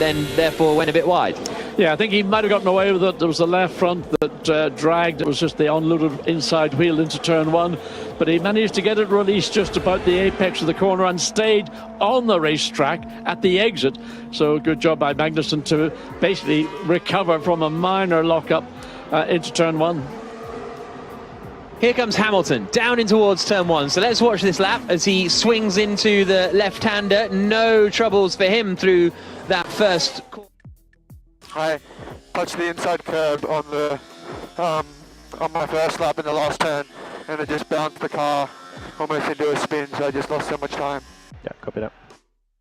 then therefore went a bit wide. Yeah, I think he might have gotten away with it. There was the left front that dragged. It was just the unloaded inside wheel into turn 1, but he managed to get it released just about the apex of the corner and stayed on the racetrack at the exit. So good job by Magnussen to basically recover from a minor lock-up into turn 1. Here comes Hamilton, down in towards turn 1. So let's watch this lap as he swings into the left-hander. No troubles for him through that first corner. I touched the inside curb on the on my first lap in the last turn, and it just bounced the car almost into a spin, so I just lost so much time. Yeah, copy that.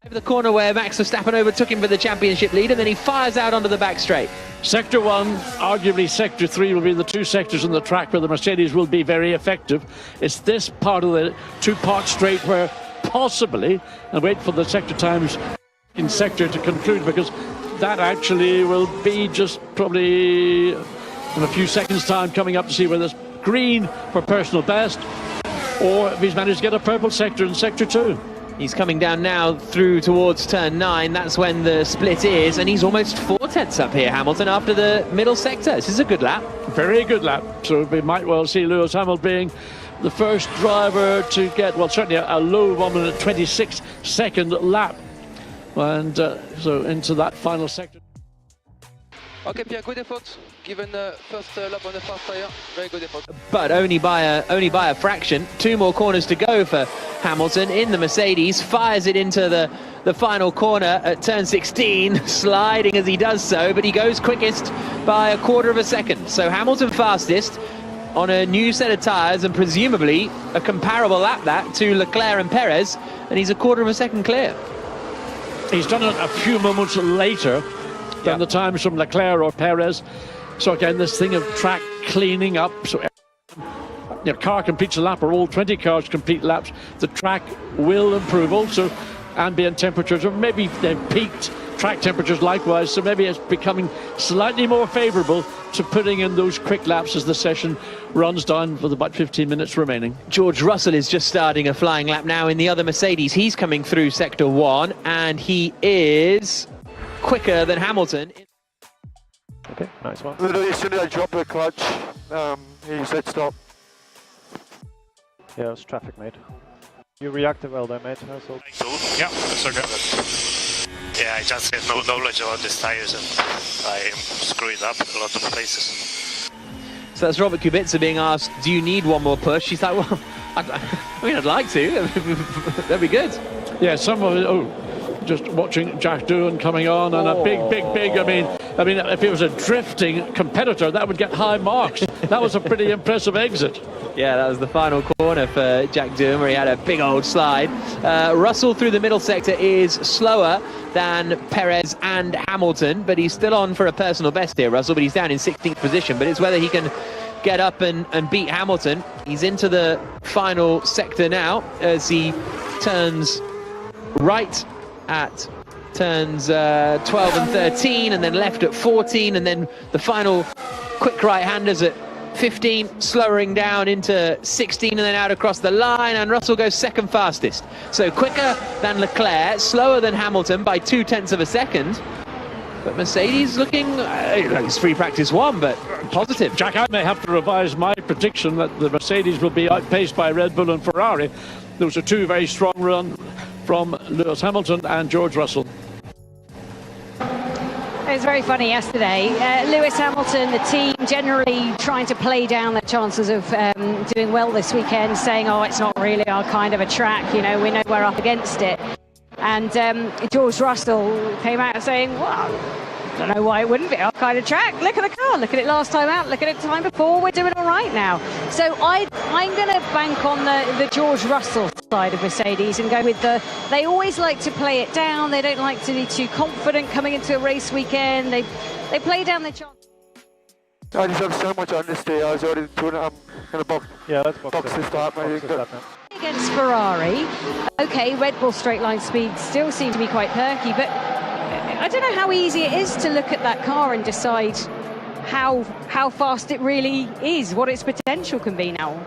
Over the corner where Max Verstappen overtook him for the championship lead, and then he fires out onto the back straight. Sector 1, arguably Sector 3 will be the 2 sectors on the track where the Mercedes will be very effective. It's this part of the 2-part straight where possibly, and wait for the sector times in sector to conclude, because that actually will be just probably in a few seconds time coming up to see whether it's green for personal best, or if he's managed to get a purple sector in Sector 2. He's coming down now through towards turn 9. That's when the split is, and he's almost 4 tenths up here, Hamilton, after the middle sector. This is a good lap. Very good lap. So we might well see Lewis Hamilton being the first driver to get, well, certainly a low 1 minute 26-second lap. And so into that final sector. Okay, Pierre, good effort. Given the first lap on the fast tyre, very good effort. But only by a fraction. 2 more corners to go for Hamilton in the Mercedes. Fires it into the final corner at turn 16, sliding as he does so, but he goes quickest by 1/4 of a second. So Hamilton fastest on a new set of tyres, and presumably a comparable lap that to Leclerc and Perez, and he's 1/4 of a second clear. He's done it a few moments later than the times from Leclerc or Perez. So again, this thing of track cleaning up, so your car completes a lap, or all 20 cars complete laps, the track will improve. Also, ambient temperatures, or maybe they've peaked track temperatures likewise, so maybe it's becoming slightly more favourable to putting in those quick laps as the session runs down with about 15 minutes remaining. George Russell is just starting a flying lap now in the other Mercedes. He's coming through sector 1 and he is quicker than Hamilton. Okay, nice one. Literally as soon as I dropped the clutch, he said stop. Yeah, it was traffic, mate. You reacted well there, mate. Yeah, that's okay. Yeah, I just have no knowledge about these tires and I am screwing up a lot of places. So that's Robert Kubica being asked, do you need one more push? He's like, well, I'd like to. That'd be good. Yeah, some of it, just watching Jack Doohan coming on and a big, I mean, if he was a drifting competitor, that would get high marks. That was a pretty impressive exit. Yeah, that was the final corner for Jack Doohan, where he had a big old slide. Russell through the middle sector is slower than Perez and Hamilton, but he's still on for a personal best here, Russell, but he's down in 16th position. But it's whether he can get up and beat Hamilton. He's into the final sector now as he turns right at turns 12 and 13, and then left at 14, and then the final quick right-handers at 15, slowing down into 16 and then out across the line, and Russell goes second fastest. So quicker than Leclerc, slower than Hamilton by 0.2 of a second. But Mercedes looking, it's free practice 1, but positive. Jack, I may have to revise my prediction that the Mercedes will be outpaced by Red Bull and Ferrari. Those are two very strong runs from Lewis Hamilton and George Russell. It was very funny yesterday. Lewis Hamilton, the team, generally trying to play down their chances of doing well this weekend, saying, oh, it's not really our kind of a track, you know, we know we're up against it. And George Russell came out saying, well, I don't know why it wouldn't be our kind of track. Look at the car, look at it last time out, look at it the time before, we're doing all right now. So I'm going to bank on the George Russell side of Mercedes and go with they always like to play it down, they don't like to be too confident coming into a race weekend, they play down their chances. I just have so much honesty, I was already doing it, I'm going to box this start, maybe. Against Ferrari, okay, Red Bull straight line speed still seem to be quite perky, but I don't know how easy it is to look at that car and decide how fast it really is, what its potential can be now.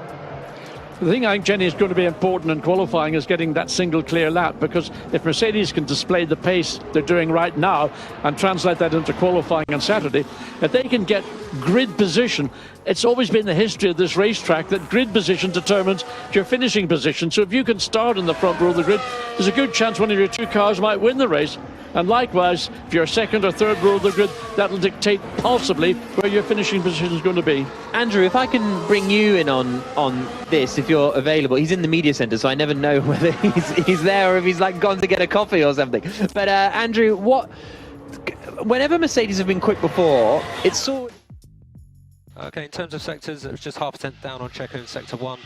The thing I think, Jenny, is going to be important in qualifying is getting that single clear lap, because if Mercedes can display the pace they're doing right now and translate that into qualifying on Saturday, if they can get grid position, it's always been the history of this racetrack that grid position determines your finishing position. So if you can start in the front row of the grid, there's a good chance one of your two cars might win the race. And likewise, if you're second or third row of the grid, that'll dictate possibly where your finishing position is going to be. Andrew, if I can bring you in on this, if you're available. He's in the media centre, so I never know whether he's there or if he's like gone to get a coffee or something. But Andrew, whenever Mercedes have been quick before, it's sort. Okay, in terms of sectors, it was just 0.5 down on Checo in sector 1.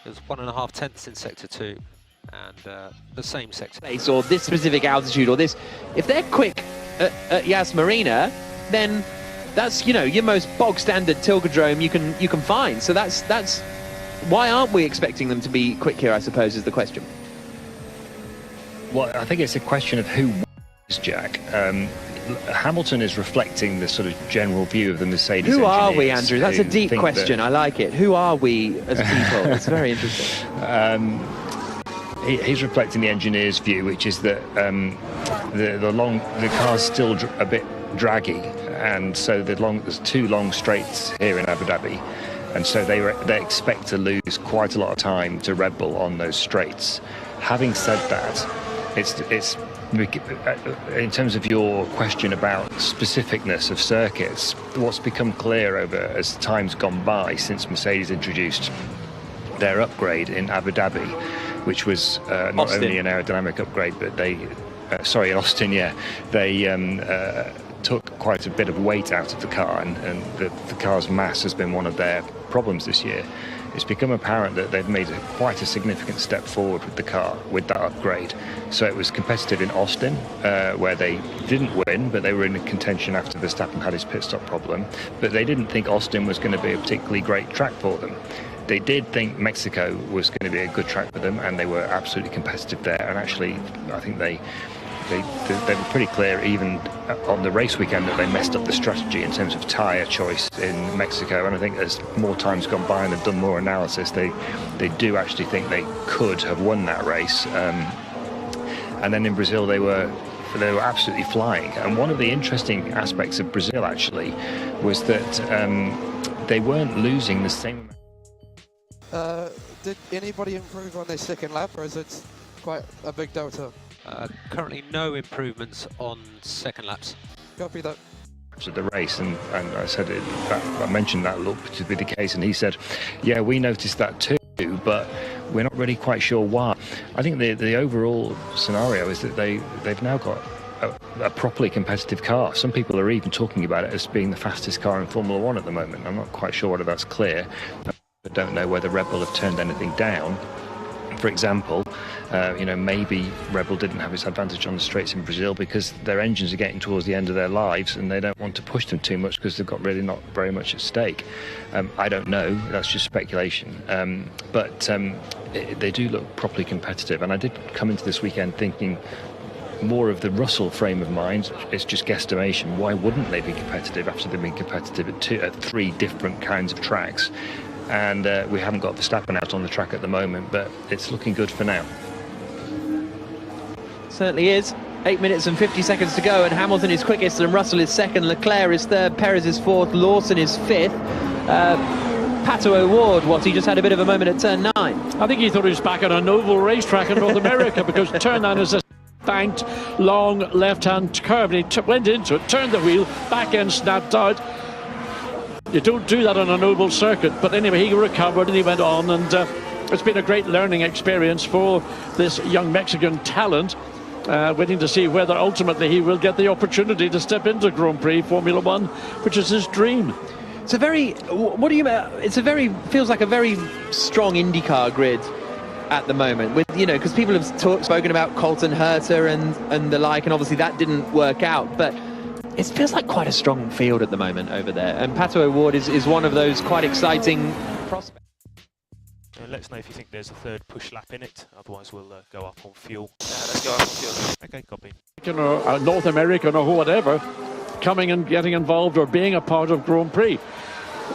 It was 1.5 tenths in sector 2. And the same sector. Or this specific altitude, or this. If they're quick at Yas Marina, then that's, you know, your most bog standard Tilkedrome you can find. So that's why aren't we expecting them to be quick here, I suppose, is the question. Well, I think it's a question of who wins, Jack. Hamilton is reflecting the sort of general view of the Mercedes Who engineers. are we, Andrew? That's a deep question. I like it. Who are we as people? It's very interesting. He's reflecting the engineer's view, which is that the car's still a bit draggy, and so there's 2 long straights here in Abu Dhabi, and so they expect to lose quite a lot of time to Red Bull on those straights. Having said that, it's in terms of your question about specificness of circuits, what's become clear as time's gone by since Mercedes introduced their upgrade in Abu Dhabi, which was not only an aerodynamic upgrade, but in Austin, yeah, they took quite a bit of weight out of the car, and the car's mass has been one of their problems this year. It's become apparent that they've made quite a significant step forward with the car, with that upgrade. So it was competitive in Austin, where they didn't win, but they were in contention after Verstappen had his pit stop problem. But they didn't think Austin was going to be a particularly great track for them. They did think Mexico was going to be a good track for them, and they were absolutely competitive there. And actually, I think they they were pretty clear even on the race weekend that they messed up the strategy in terms of tyre choice in Mexico, and I think as more time's gone by and they've done more analysis, they do actually think they could have won that race. And then in Brazil they were absolutely flying. And one of the interesting aspects of Brazil actually was that they weren't losing the same. Did anybody improve on their second lap, or is it quite a big delta? Currently no improvements on second laps. Copy that. At the race, and I said I mentioned that looked to be the case, and he said, yeah, we noticed that too, but we're not really quite sure why. I think the overall scenario is that they've now got a properly competitive car. Some people are even talking about it as being the fastest car in Formula 1 at the moment. I'm not quite sure whether that's clear. I don't know whether Red Bull have turned anything down. For example, maybe Red Bull didn't have its advantage on the straights in Brazil because their engines are getting towards the end of their lives and they don't want to push them too much because they've got really not very much at stake. I don't know, that's just speculation. But they do look properly competitive, and I did come into this weekend thinking more of the Russell frame of mind. It's just guesstimation. Why wouldn't they be competitive after they've been competitive at 3 different kinds of tracks? And we haven't got Verstappen out on the track at the moment, but it's looking good for now. Certainly is. 8 minutes and 50 seconds to go, and Hamilton is quickest and Russell is second, Leclerc is third, Perez is fourth, Lawson is fifth. Pato O'Ward, he just had a bit of a moment at turn 9. I think he thought he was back on an oval racetrack in North America, because turn 9 is a banked, long left-hand curve, and he went into it, turned the wheel, back end snapped out. You don't do that on an oval circuit, but anyway, he recovered and he went on, and it's been a great learning experience for this young Mexican talent, waiting to see whether ultimately he will get the opportunity to step into Grand Prix Formula 1, which is his dream. It's a very, feels like a very strong IndyCar grid at the moment, with because people have spoken about Colton Herta and the like, and obviously that didn't work out, but it feels like quite a strong field at the moment over there, and Pato O'Ward is one of those quite exciting prospects. Let us know if you think there's a third push lap in it, otherwise we'll go up on fuel. Yeah, let's go up on fuel. Okay, copy. Or North American or whatever, coming and getting involved or being a part of Grand Prix.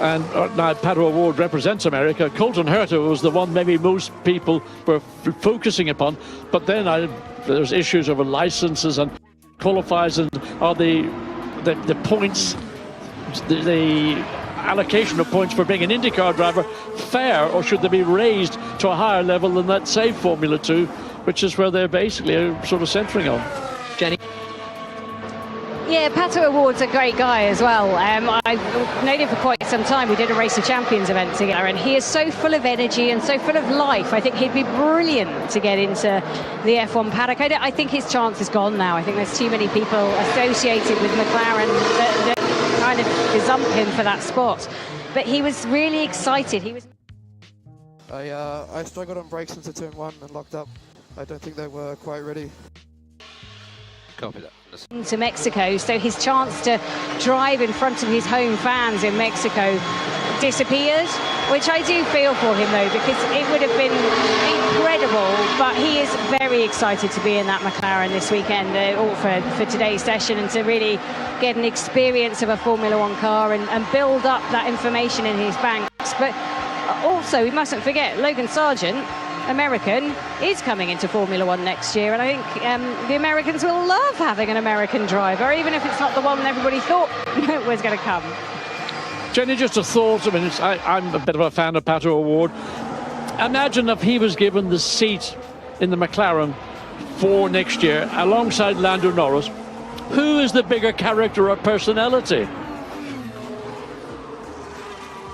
And now Pato O'Ward represents America. Colton Herta was the one maybe most people were focusing upon, but then there's issues over licenses and qualifiers, and are the points, the allocation of points for being an IndyCar driver fair, or should they be raised to a higher level than that, say, Formula 2, which is where they're basically sort of centering on. Jenny? Yeah, Pato O'Ward's a great guy as well. I've known him for quite some time. We did a Race of Champions event together, and he is so full of energy and so full of life. I think he'd be brilliant to get into the F1 paddock. I think his chance is gone now. I think there's too many people associated with McLaren that kind of gazump him for that spot. But he was really excited. I struggled on brakes into turn 1 and locked up. I don't think they were quite ready. Copy that. To Mexico, so his chance to drive in front of his home fans in Mexico disappeared, which I do feel for him though, because it would have been incredible. But he is very excited to be in that McLaren this weekend, or for today's session, and to really get an experience of a Formula 1 car and build up that information in his banks. But also, we mustn't forget, Logan Sargent, American, is coming into Formula 1 next year, and I think the Americans will love having an American driver, even if it's not the one everybody thought was going to come. Jenny, just a thought. I mean, I'm a bit of a fan of Pato O'Ward. Imagine if he was given the seat in the McLaren for next year alongside Lando Norris. Who is the bigger character or personality?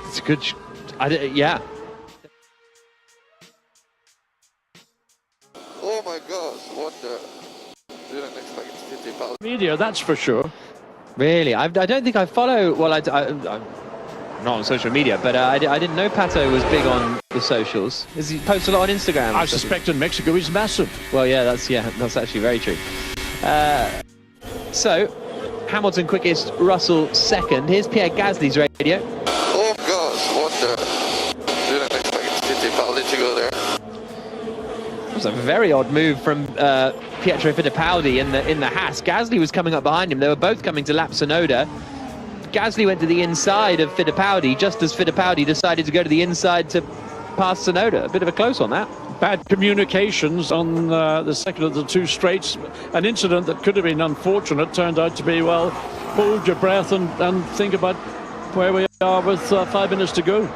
It's a good... yeah. Oh my God, what the... Didn't expect 50 pounds. Media, that's for sure. Really? I don't think I follow... Well, I'm not on social media, but I didn't know Pato was big on the socials. Does he post a lot on Instagram? I suspect in Mexico he's massive. Well, yeah, that's actually very true. So, Hamilton quickest, Russell second. Here's Pierre Gasly's radio. Oh God, what the... Didn't expect 50 pounds to go there. It was a very odd move from Pietro Fittipaldi in the Haas. Gasly was coming up behind him. They were both coming to lap Sonoda. Gasly went to the inside of Fittipaldi just as Fittipaldi decided to go to the inside to pass Sonoda. A bit of a close on that. Bad communications on the second of the two straights. An incident that could have been unfortunate turned out to be, well, hold your breath and think about where we are with 5 minutes to go.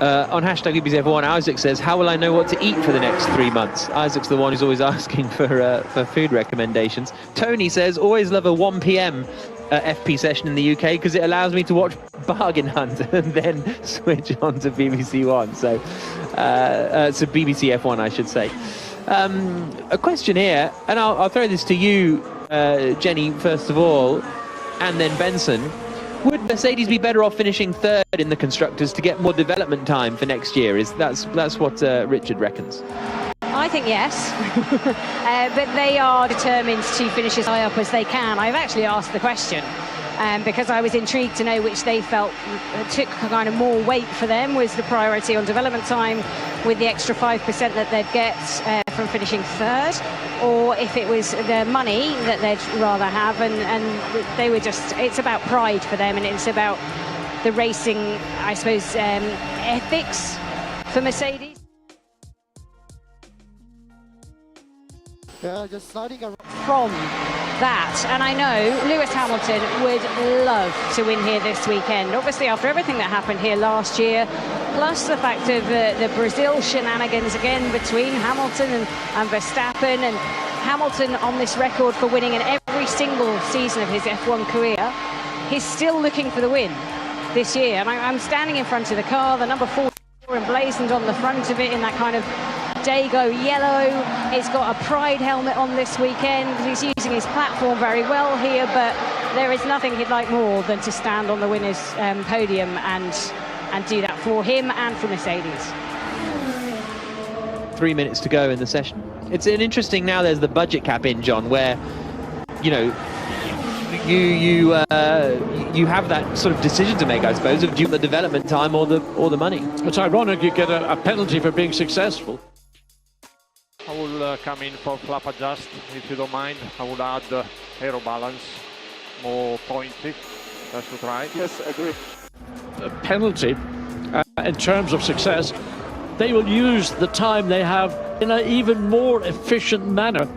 On hashtag UBZF1, Isaac says, how will I know what to eat for the next 3 months? Isaac's the one who's always asking for food recommendations. Tony says, always love a 1 p.m. FP session in the UK because it allows me to watch Bargain Hunt and then switch on to BBC One. So BBC F1, I should say. A question here, and I'll throw this to you, Jenny, first of all, and then Benson. Would Mercedes be better off finishing third in the constructors to get more development time for next year? That's what Richard reckons. I think yes, but they are determined to finish as high up as they can. I've actually asked the question because I was intrigued to know which they felt took kind of more weight for them. Was the priority on development time with the extra 5% that they'd get from finishing third, or if it was the money that they'd rather have, and they were just, it's about pride for them, and it's about the racing, I suppose, ethics for Mercedes. Yeah, just sliding around. From that, and I know Lewis Hamilton would love to win here this weekend. Obviously, after everything that happened here last year, plus the fact of the Brazil shenanigans again between Hamilton and Verstappen, and Hamilton on this record for winning in every single season of his F1 career, he's still looking for the win this year. And I'm standing in front of the car, the number 4 emblazoned on the front of it in that kind of Dago yellow. It's got a pride helmet on this weekend. He's using his platform very well here, but there is nothing he'd like more than to stand on the winner's podium and do that for him and for Mercedes. 3 minutes to go in the session. It's an interesting, now there's the budget cap in, John, where, you know, you have that sort of decision to make, I suppose, of do the development time or the money. It's ironic you get a penalty for being successful. I will come in for flap adjust, if you don't mind. I will add aero balance, more pointy. That's to try. Yes, I agree. A penalty, in terms of success, they will use the time they have in an even more efficient manner.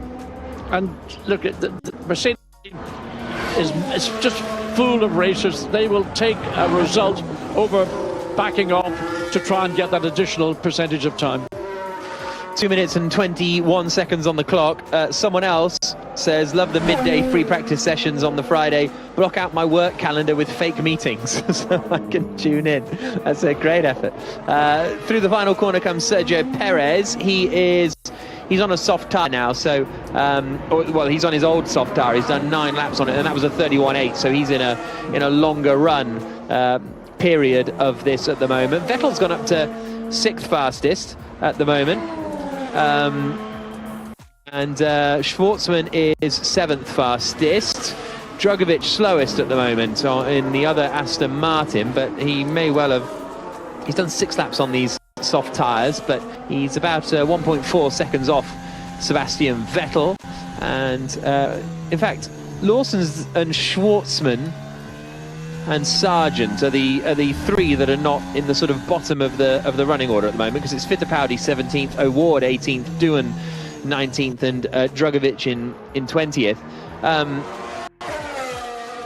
And look at the Mercedes is just full of racers. They will take a result over backing off to try and get that additional percentage of time. 2 minutes and 21 seconds on the clock. Someone else says, love the midday free practice sessions on the Friday. Block out my work calendar with fake meetings so I can tune in. That's a great effort. Through the final corner comes Sergio Perez. He's on a soft tyre now, so well, he's on his old soft tyre. He's done 9 laps on it, and that was a 31.8. So he's in a longer run period of this at the moment. Vettel's gone up to 6th fastest at the moment. And Schwartzman is 7th fastest. Dragovic slowest at the moment in the other Aston Martin, but he may well have... He's done 6 laps on these soft tyres, but he's about 1.4 seconds off Sebastian Vettel. And in fact, Lawson's and Schwartzman and Sargent are the 3 that are not in the sort of bottom of the running order at the moment, because it's Fittipaldi 17th, O'Ward 18th, Doohan 19th, and Dragovic in 20th.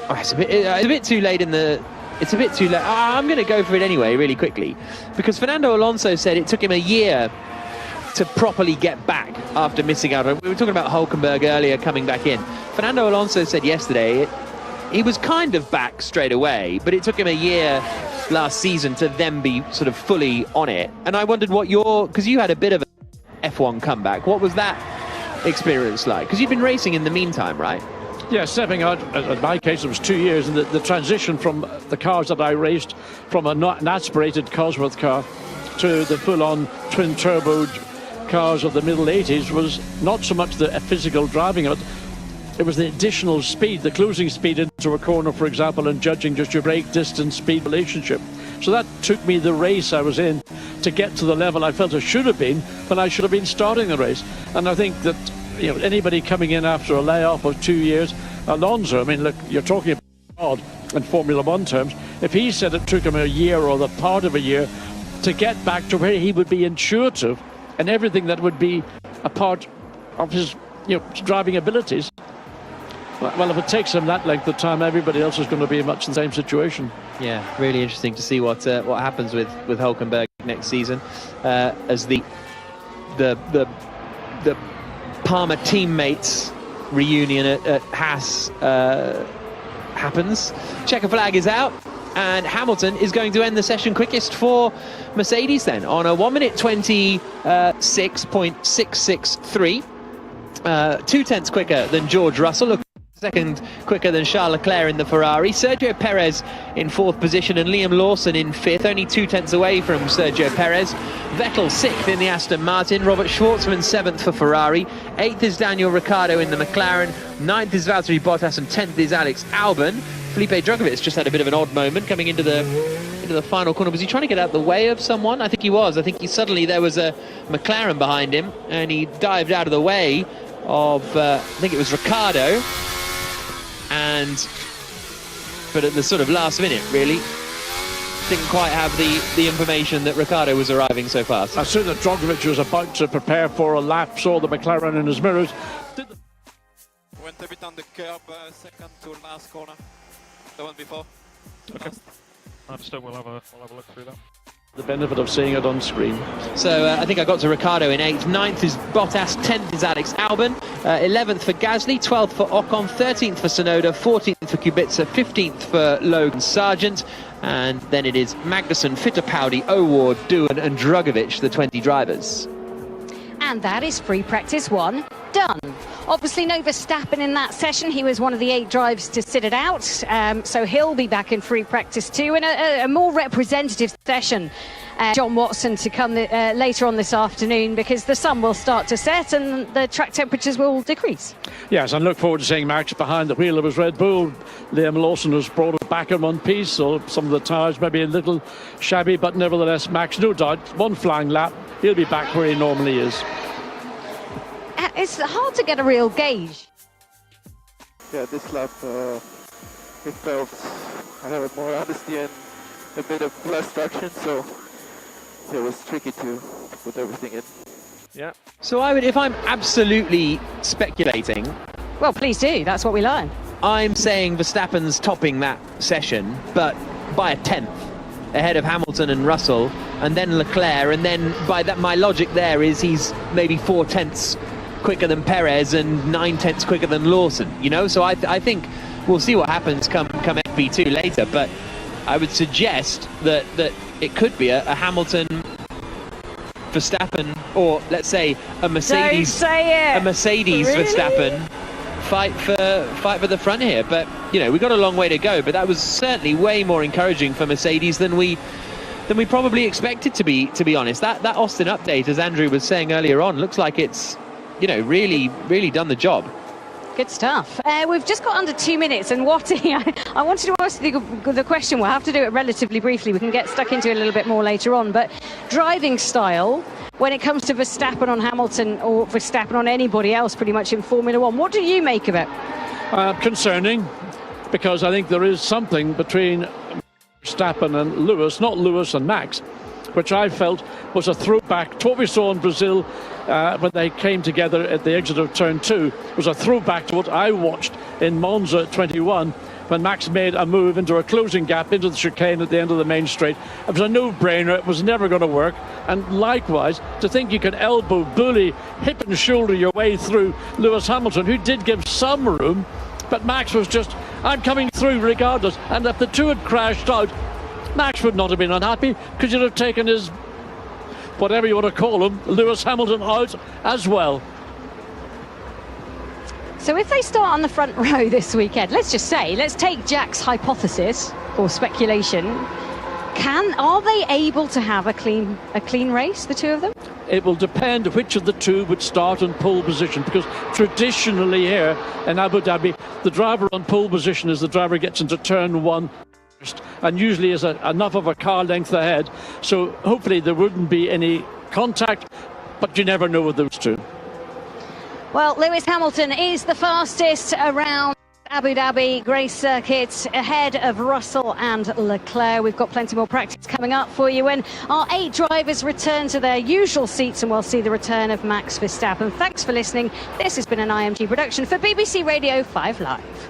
It's a bit too late in the... It's a bit too late. I'm going to go for it anyway, really quickly, because Fernando Alonso said it took him a year to properly get back after missing out. We were talking about Hülkenberg earlier coming back in. Fernando Alonso said yesterday he was kind of back straight away, but it took him a year last season to then be sort of fully on it. And I wondered what because you had a bit of an F1 comeback. What was that experience like? Because you'd been racing in the meantime, right? Yeah, stepping out, in my case, it was 2 years, and the transition from the cars that I raced, from an aspirated Cosworth car to the full-on twin-turbo cars of the middle 80s was not so much the physical driving of it. It was the additional speed, the closing speed into a corner, for example, and judging just your brake distance speed relationship. So that took me the race I was in to get to the level I felt I should have been when I should have been starting the race. And I think that you know, anybody coming in after a layoff of 2 years, Alonso, I mean, look, you're talking about odd in Formula One terms. If he said it took him a year or the part of a year to get back to where he would be intuitive and everything that would be a part of his, you know, driving abilities, well, if it takes him that length of time, everybody else is going to be much in the same situation. Yeah, really interesting to see what happens with Hülkenberg next season as the Palmer teammates reunion at Haas happens. Checker flag is out, and Hamilton is going to end the session quickest for Mercedes then on a 1:26.663, 0.2 quicker than George Russell. Second quicker than Charles Leclerc in the Ferrari. Sergio Perez in fourth position and Liam Lawson in fifth, only 0.2 away from Sergio Perez. Vettel sixth in the Aston Martin. Robert Schwartzman seventh for Ferrari. Eighth is Daniel Ricciardo in the McLaren. Ninth is Valtteri Bottas and 10th is Alex Albon. Felipe Drugovich just had a bit of an odd moment coming into the final corner. Was he trying to get out the way of someone? I think he was. I think suddenly there was a McLaren behind him and he dived out of the way of I think it was Ricciardo. But at the sort of last minute, really, didn't quite have the information that Ricciardo was arriving so fast. As soon as Drogovic was about to prepare for a lap, saw the McLaren in his mirrors. Went a bit on the curb, second to last corner. The one before. Okay. Understood. We'll have a look through that. The benefit of seeing it on screen. So I think I got to Ricciardo in 8th, 9th is Bottas, 10th is Alex Albon, 11th for Gasly, 12th for Ocon, 13th for Tsunoda, 14th for Kubica, 15th for Logan Sargent, and then it is Magnussen, Fittipaldi, O'Ward, Doohan and Drugovich, the 20 drivers. And that is free practice 1 done. Obviously no Verstappen in that session. He was one of the 8 drives to sit it out, so he'll be back in free practice 2 in a more representative session. John Watson to come later on this afternoon, because the sun will start to set and the track temperatures will decrease. Yes, and look forward to seeing Max behind the wheel of his Red Bull. Liam Lawson has brought it back in one piece, so some of the tyres maybe a little shabby, but nevertheless Max, no doubt, one flying lap, he'll be back where he normally is. It's hard to get a real gauge. Yeah, this lap it felt I have more honesty and a bit of less traction, so it was tricky to put everything in. Yeah. So I would, if I'm absolutely speculating, well, please do. That's what we learn. I'm saying Verstappen's topping that session, but by a 10th ahead of Hamilton and Russell, and then Leclerc, and then by that, my logic there is he's maybe 4/10 quicker than Perez and 9/10 quicker than Lawson. You know, so I think we'll see what happens come FP2 later, but I would suggest that it could be a Hamilton, Verstappen, or let's say a Mercedes, Don't say it. a Mercedes Really? Verstappen fight for the front here. But you know, we got a long way to go. But that was certainly way more encouraging for Mercedes than we probably expected to be honest. That Austin update, as Andrew was saying earlier on, looks like it's, you know, really done the job. Good stuff. We've just got under 2 minutes, and Watty, I wanted to ask the question. We'll have to do it relatively briefly. We can get stuck into it a little bit more later on. But driving style, when it comes to Verstappen on Hamilton or Verstappen on anybody else pretty much in Formula One, what do you make of it? Concerning, because I think there is something between Verstappen and Lewis, not Lewis and Max, which I felt was a throwback to what we saw in Brazil when they came together at the exit of turn 2. It was a throwback to what I watched in Monza 21 when Max made a move into a closing gap into the chicane at the end of the main straight. It was a no-brainer. It was never going to work. And likewise, to think you could elbow, bully, hip and shoulder your way through Lewis Hamilton, who did give some room, but Max was just, I'm coming through regardless. And if the two had crashed out, Max would not have been unhappy, because you'd have taken his, whatever you want to call him, Lewis Hamilton out as well. So if they start on the front row this weekend, let's take Jack's hypothesis or speculation. Are they able to have a clean race, the two of them? It will depend which of the two would start in pole position, because traditionally here in Abu Dhabi, the driver on pole position is the driver who gets into turn 1 and usually is enough of a car length ahead, so hopefully there wouldn't be any contact, but you never know with those two. Well, Lewis Hamilton is the fastest around Abu Dhabi Grace Circuit, ahead of Russell and Leclerc. We've got plenty more practice coming up for you when our 8 drivers return to their usual seats, and we'll see the return of Max Verstappen. Thanks for listening. This has been an IMG production for BBC Radio 5 Live.